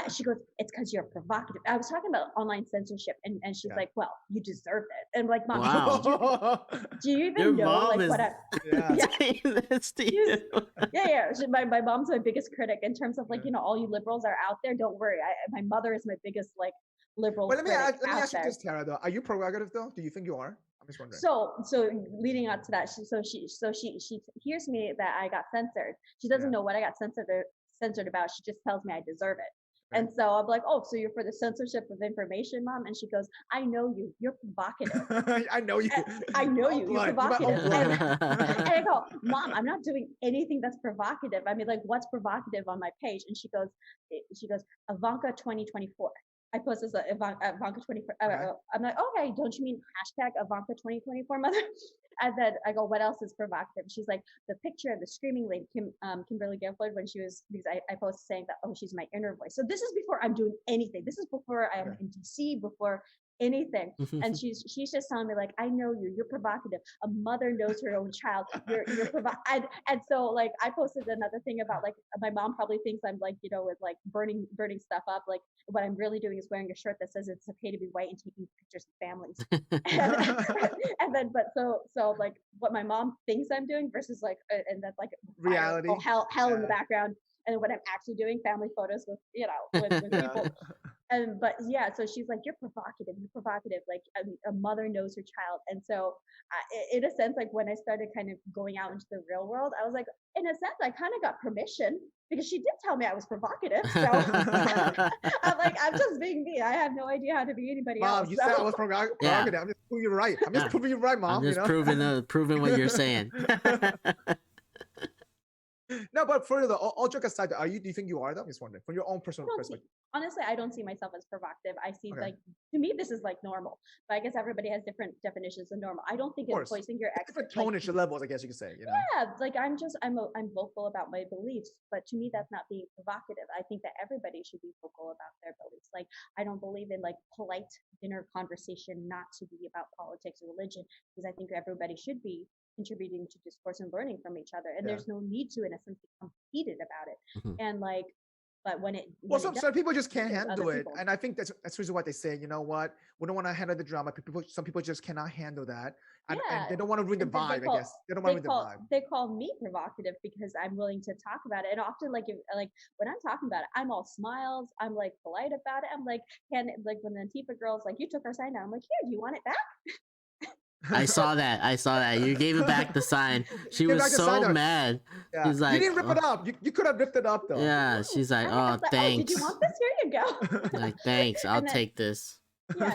She goes, it's because you're provocative. I was talking about online censorship, and she's like, well, you deserve it. And like, Mom,
wow.
do you even know like what I? My mom's my biggest critic in terms of like all you liberals are out there. Don't worry, my mother is my biggest like liberal.
But let me ask you this, Tara. Though, are you provocative though? Do you think you are? I'm just wondering.
So leading up to that, she hears me that I got censored. She doesn't know what I got censored about. She just tells me I deserve it. Right. And so I'm like, oh, so you're for the censorship of information, Mom? And she goes, I know you. You're provocative.
I know you.
I know you. You're provocative. And I go, Mom, I'm not doing anything that's provocative. I mean, like, what's provocative on my page? And she goes, Ivanka 2024. I posted Ivanka 2024. I'm like, okay, don't you mean hashtag Ivanka 2024, mother? And then I go, what else is provocative? She's like, the picture of the screaming lady, Kimberly Guilford, when she was, because I posted saying that, oh, she's my inner voice. So this is before I'm doing anything. This is before I'm in DC, before anything. And she's just telling me like, I know you. You're provocative. A mother knows her own child. You're provocative. And so like I posted another thing about like my mom probably thinks I'm like with like burning stuff up. Like what I'm really doing is wearing a shirt that says it's okay to be white and taking pictures of families. and then but so like what my mom thinks I'm doing versus like and that's like
reality.
Hell in the background. And what I'm actually doing, family photos with with people. But so she's like, you're provocative, like a mother knows her child. And so in a sense, like when I started kind of going out into the real world, I was like, in a sense, I kind of got permission because she did tell me I was provocative. So I'm like, I'm just being me. I have no idea how to be anybody else.
Mom, you said I was provocative. I'm just proving you right. I'm just proving you right, Mom.
I'm just proving what you're saying.
No, but for the all joke aside, do you think you are though? I'm just wondering from your own personal
don't see,
perspective.
honestly, I don't see myself as provocative. I see
Okay.
like, to me, this is like normal. But I guess everybody has different definitions of normal. I don't think
Of
it's
course.
voicing your
Different
like,
tonnage levels, I guess you could say. You know?
yeah, like I'm vocal about my beliefs, but to me that's not being provocative. I think that everybody should be vocal about their beliefs. Like I don't believe in like polite dinner conversation not to be about politics or religion, because I think everybody should be contributing to discourse and learning from each other, and
Yeah.
there's no need to, in a sense, become heated about it.
Mhm.
And like, but when it
Well,
when it
some people just can't
there's other
handle it,
people.
and I think that's the reason why they say, you know what, we don't want to handle the drama. Some people just cannot handle that, and
Yeah,
they don't want to ruin the
and then
vibe. I guess they don't want to ruin the vibe.
they call me provocative because I'm willing to talk about it. And often, like when I'm talking about it, I'm all smiles. I'm like polite about it. I'm like, like when the Antifa girls like, you took our sign down. I'm like, here, do you want it back?
I saw that. You gave it back the sign. She
Give
was
back the sign
so
though.
mad.
Yeah.
She's like,
you didn't rip it up. You could have ripped it up though.
Yeah, she's like,
I
oh,
was like,
thanks.
did you want this? Here you go.
Like, thanks, I'll
And then-
take this.
Yeah,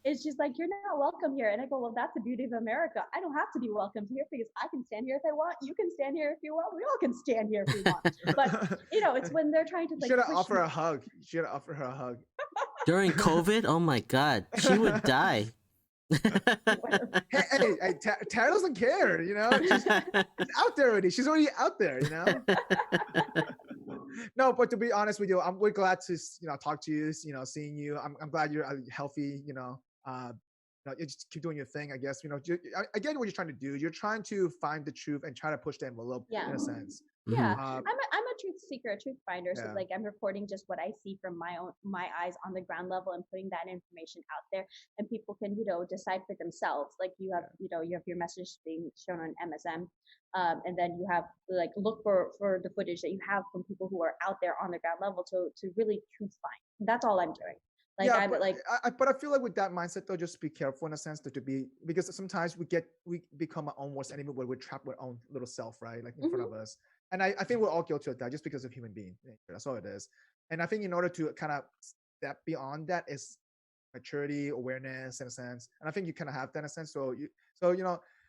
it's just like you're not welcome here. And I go, well, that's the beauty of America. I don't have to be welcomed here because I can stand here if I want. You can stand here if you want. We all can stand here if we want. But it's when they're trying to like.
Should have
push
offered
me.
a hug. You should have offered her a hug.
During COVID, oh my god, she would die.
Hey, Tara doesn't care, you know. She's out there already. She's already out there, you know. No, but to be honest with you, we're glad to talk to you. You know, seeing you. I'm glad you're healthy. You you just keep doing your thing. I guess I get what you're trying to do. You're trying to find the truth and try to push the envelope in a sense.
Yeah,
Mhm.
I'm a truth seeker, a truth finder. So
Yeah.
like I'm reporting just what I see from my eyes on the ground level and putting that information out there, and people can decide for themselves. Like you have your message being shown on MSM, and then you have like look for the footage that you have from people who are out there on the ground level to really truth find. That's all I'm doing. Like
yeah,
I'm
but
like
but I feel like with that mindset though, just be careful in a sense to be, because sometimes we become our own worst enemy where we're trapped with our own little self, right? Like in front of us. And I think we're all guilty of that just because of human being. That's all it is. And I think in order to kind of step beyond that is maturity, awareness in a sense. And I think you kind of have that in a sense. So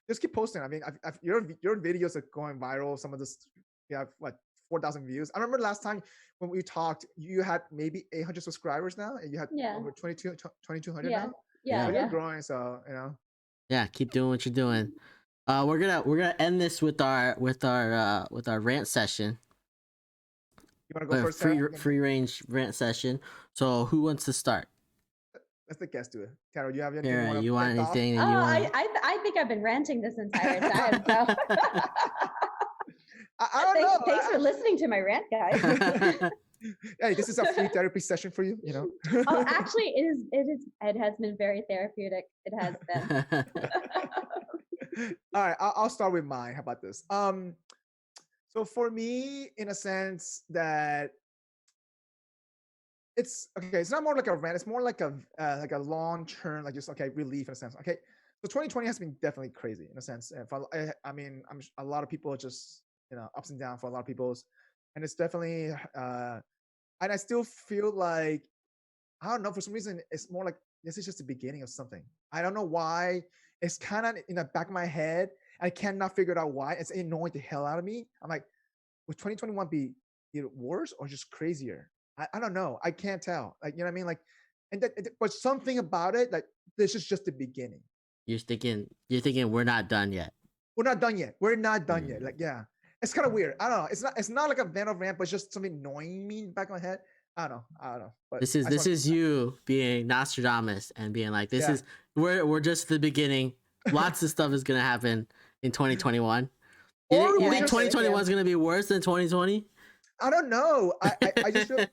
just keep posting. I mean, your videos are going viral. Some of this, you have what, 4,000 views. I remember last time when we talked, you had maybe 800 subscribers now, and you had over 2,200 now.
Yeah.
So you're growing. So
Yeah, keep doing what you're doing. We're gonna end this with our rant session.
You want to go first?
Free range rant session. So who wants to start?
Let's the guest do it. Carol, you have anything?
Kara, you want anything?
I think I've been ranting this entire time. So.
I don't know.
Thanks for listening to my rant, guys.
Hey, this is a free therapy session for you.
Oh, actually, it has been very therapeutic. It has been.
All right, I'll start with mine. How about this? So for me, in a sense that it's okay. It's not more like a rant. It's more like a long term, like just relief in a sense. Okay, so 2020 has been definitely crazy in a sense. And I mean, a lot of people are just ups and downs for a lot of people's, and it's definitely and I still feel like, I don't know, for some reason it's more like this is just the beginning of something. I don't know why. It's kind of in the back of my head. I cannot figure out why. It's annoying the hell out of me. I'm like, would 2021 be either worse or just crazier? I don't know. I can't tell. Like, you know what I mean? Like, but something about it, like this is just the beginning.
You're thinking we're not done yet.
We're not done yet. We're not done yet. Like, yeah. It's kind of weird. I don't know. It's not like a Venom rant, but it's just something annoying me in the back of my head. I don't know. But
this is you being Nostradamus and being like, we're just the beginning. Lots of stuff is gonna happen in 2021. You think 2021 is gonna be worse than 2020?
I don't know. I just feel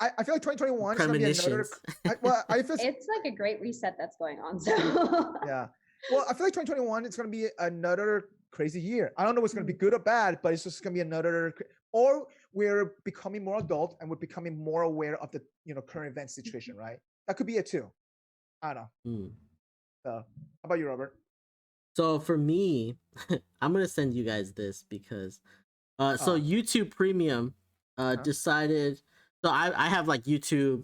I feel like 2021 is gonna be another.
It's like a great reset that's going on. So
yeah. Well, I feel like 2021 it's gonna be another crazy year. I don't know if it's gonna be good or bad, but it's just gonna be another. Or we're becoming more adult and we're becoming more aware of the current event situation, right? That could be it too. I don't know. So, how about you, Robert?
So for me, I'm gonna send you guys this because so YouTube Premium decided. So I have like YouTube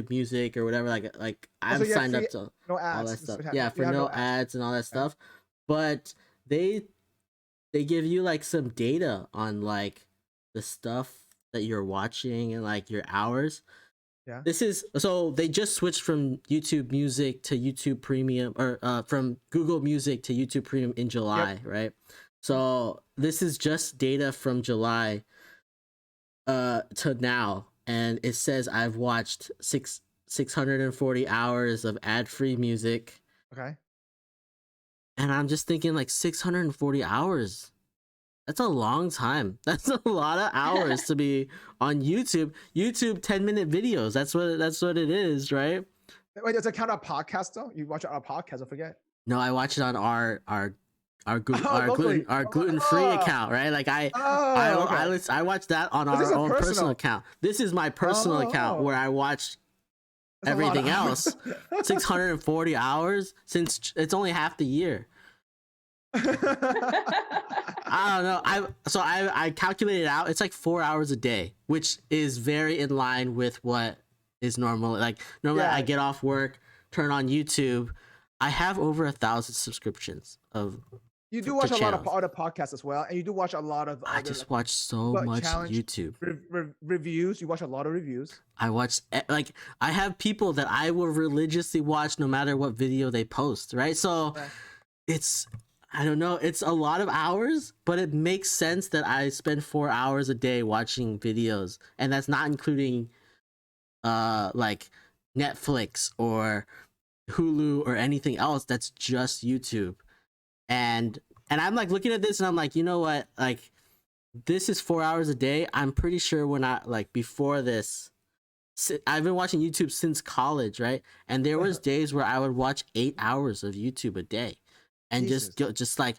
Music or whatever, like I'm signed up to
no ads,
all that stuff. Yeah, for no ads and all that stuff. But they they give you like some data on like the stuff that you're watching and like your hours.
Yeah.
This is so they just switched from YouTube Music to YouTube Premium, or from Google Music to YouTube Premium in July, right? So this is just data from July to now, and it says I've watched 640 hours of ad-free music.
Okay.
And I'm just thinking like 640 hours. That's a long time. That's a lot of hours to be on YouTube. YouTube 10-minute videos. That's what it is, right?
Wait, does it count a podcast though? You watch it on a podcast? I forget.
No, I watch it on our
locally.
gluten-free account, right? Like I watch that on our own personal account. This is my personal account where I watch everything else. 640 hours since it's only half the year. I don't know. I calculated out. It's like 4 hours a day, which is very in line with what is normal. Like normally I get off work, turn on YouTube. I have over 1,000 subscriptions of.
You do watch a lot of other podcasts as well, and you do watch a lot of.
I just watch so much YouTube
reviews. You watch a lot of reviews.
I watch like I have people that I will religiously watch no matter what video they post, right? So it's. I don't know. It's a lot of hours, but it makes sense that I spend 4 hours a day watching videos, and that's not including, like Netflix or Hulu or anything else. That's just YouTube, and I'm like looking at this, and I'm like, you know what? Like, this is 4 hours a day. I'm pretty sure when I like before this, I've been watching YouTube since college, right? And there was days where I would watch 8 hours of YouTube a day. And just like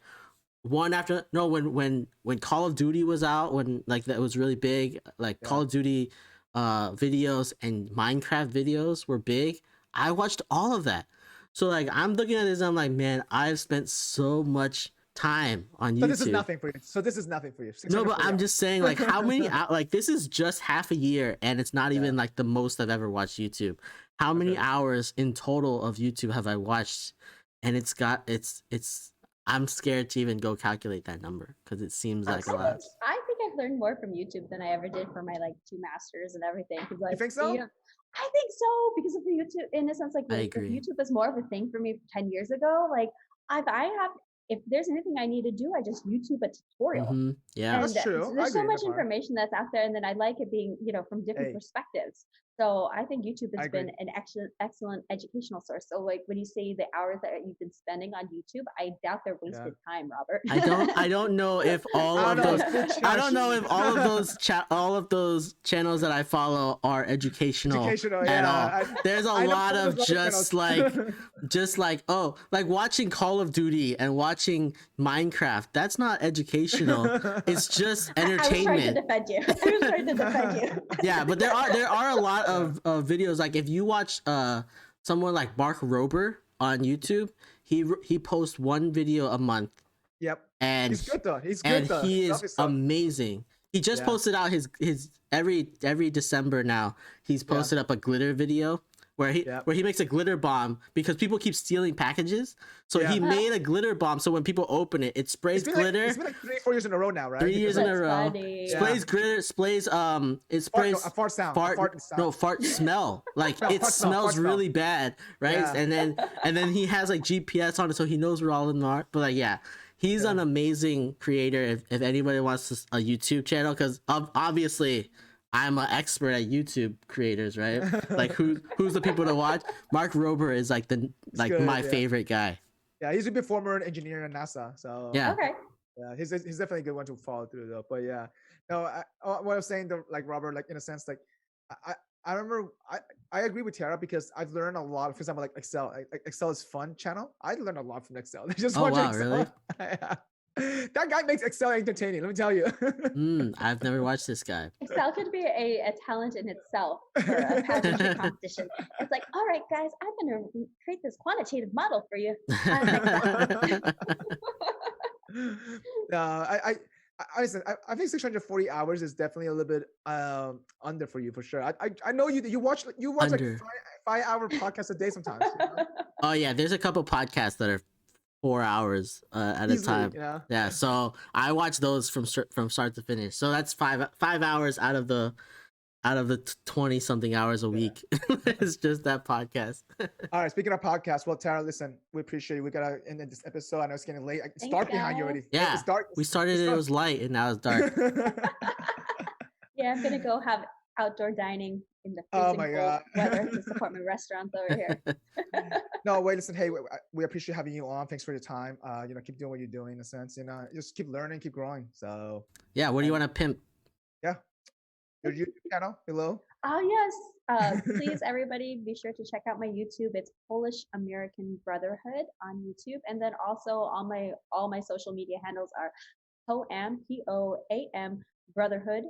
one after when Call of Duty was out, when like that was really big, like Call of Duty videos and Minecraft videos were big. I watched all of that. So like I'm looking at this, I'm like, man, I've spent so much time on YouTube.
So this is nothing for you.
No, but I'm just saying, like, how many like this is just half a year, and it's not even like the most I've ever watched YouTube. How many hours in total of YouTube have I watched? And it's I'm scared to even go calculate that number because it seems like a lot.
I think I've learned more from YouTube than I ever did for my like 2 masters and everything. Like,
you think so?
I think so, because of the YouTube. In a sense, like if YouTube was more of a thing for me 10 years ago, like if there's anything I need to do, I just YouTube a tutorial.
Yeah,
and
that's true.
There's so much information that's out there, and then I like it being, from different perspectives. So I think YouTube has been an excellent educational source. So like when you say the hours that you've been spending on YouTube, I doubt they're wasted time, Robert.
I don't know if all of those channels that I follow are educational at all. There's a lot of just like watching Call of Duty and watching Minecraft. That's not educational. It's just entertainment.
I was trying to defend you.
Yeah, but there are a lot of videos. Like if you watch someone like Mark Rober on YouTube, he posts one video a month.
Yep.
And
he's good though.
He is amazing. He just posted out his every December now. He's posted up a glitter video where he makes a glitter bomb because people keep stealing packages. So he made a glitter bomb so when people open it, it sprays glitter.
It's been like 3-4 years in a row now, right?
3 years in a row. Sprays glitter, fart sound. Fart smell. Like it smells really bad, right? Yeah. And then he has like GPS on it so he knows where all of them are. But like he's an amazing creator if anybody wants a YouTube channel, because obviously I'm an expert at YouTube creators, right? Like who's the people to watch? Mark Rober is like my favorite guy.
Yeah, he's a former engineer at NASA, so
okay.
Yeah, he's definitely a good one to follow through though. But yeah, no, what I was saying though, like Robert, like in a sense, like I remember I agree with Tiara because I've learned a lot. For example, like Excel. Excel is fun channel. I learned a lot from Excel. Just watch Excel.
Really?
That guy makes Excel entertaining. Let me tell you.
I've never watched this guy.
Excel could be a talent in itself for a pageantry competition. It's like, all right, guys, I'm going to create this quantitative model for you.
I think 640 hours is definitely a little bit under for you for sure. I know you watch like 5-hour podcasts a day sometimes.
Oh yeah, there's a couple podcasts that are 4 hours at a
Easily,
time.
you know?
Yeah, so I watch those from start to finish. So that's 5 hours out of the 20 something hours a week. It's just that podcast.
All right, speaking of podcasts, well, Tara, listen, we appreciate you. We gotta end this episode. I know it's getting late. It's
Thanks,
dark behind you
guys.
already.
Yeah,
It's dark.
we started it was light and now it's dark.
Yeah, I'm gonna go have outdoor dining in the
Oh
freezing
my
cold
God.
weather to support my restaurants over here.
No, wait, listen, hey, we appreciate having you on. Thanks for your time. Keep doing what you're doing in a sense. Just keep learning, keep growing. So
Yeah, what do you want to pimp?
yeah, your YouTube channel below.
Oh yes. Please, everybody, be sure to check out my YouTube. It's Polish American Brotherhood on YouTube, and then also all my social media handles are POAM Brotherhood.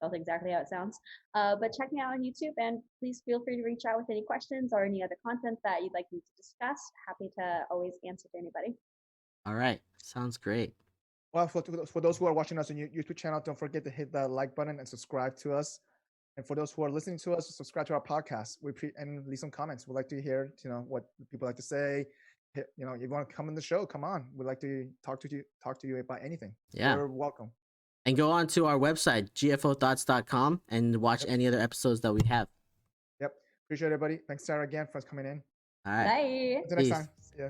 That's exactly how it sounds. But check me out on YouTube, and please feel free to reach out with any questions or any other content that you'd like me to discuss. Happy to always answer to anybody.
All right, sounds great.
Well, for those who are watching us on YouTube channel, don't forget to hit the like button and subscribe to us. And for those who are listening to us, subscribe to our podcast. And leave some comments. We'd like to hear, what people like to say. If you want to come on the show, come on. We'd like to talk to you about anything.
Yeah.
You're welcome.
And go on to our website, gfothoughts.com, and watch any other episodes that we have.
Yep. Appreciate everybody. Thanks, Sarah, again, for coming in.
All right.
Bye.
Until next
Peace.
time. See ya.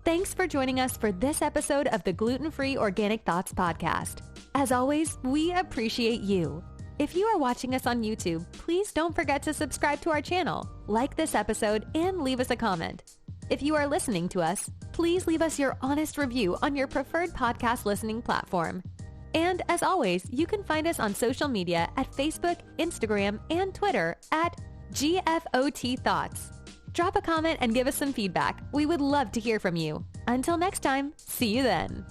Thanks for joining us for this episode of the Gluten-Free Organic Thoughts podcast. As always, we appreciate you. If you are watching us on YouTube, please don't forget to subscribe to our channel, like this episode, and leave us a comment. If you are listening to us, please leave us your honest review on your preferred podcast listening platform. And as always, you can find us on social media at Facebook, Instagram, and Twitter at GFOT Thoughts. Drop a comment and give us some feedback. We would love to hear from you. Until next time, see you then.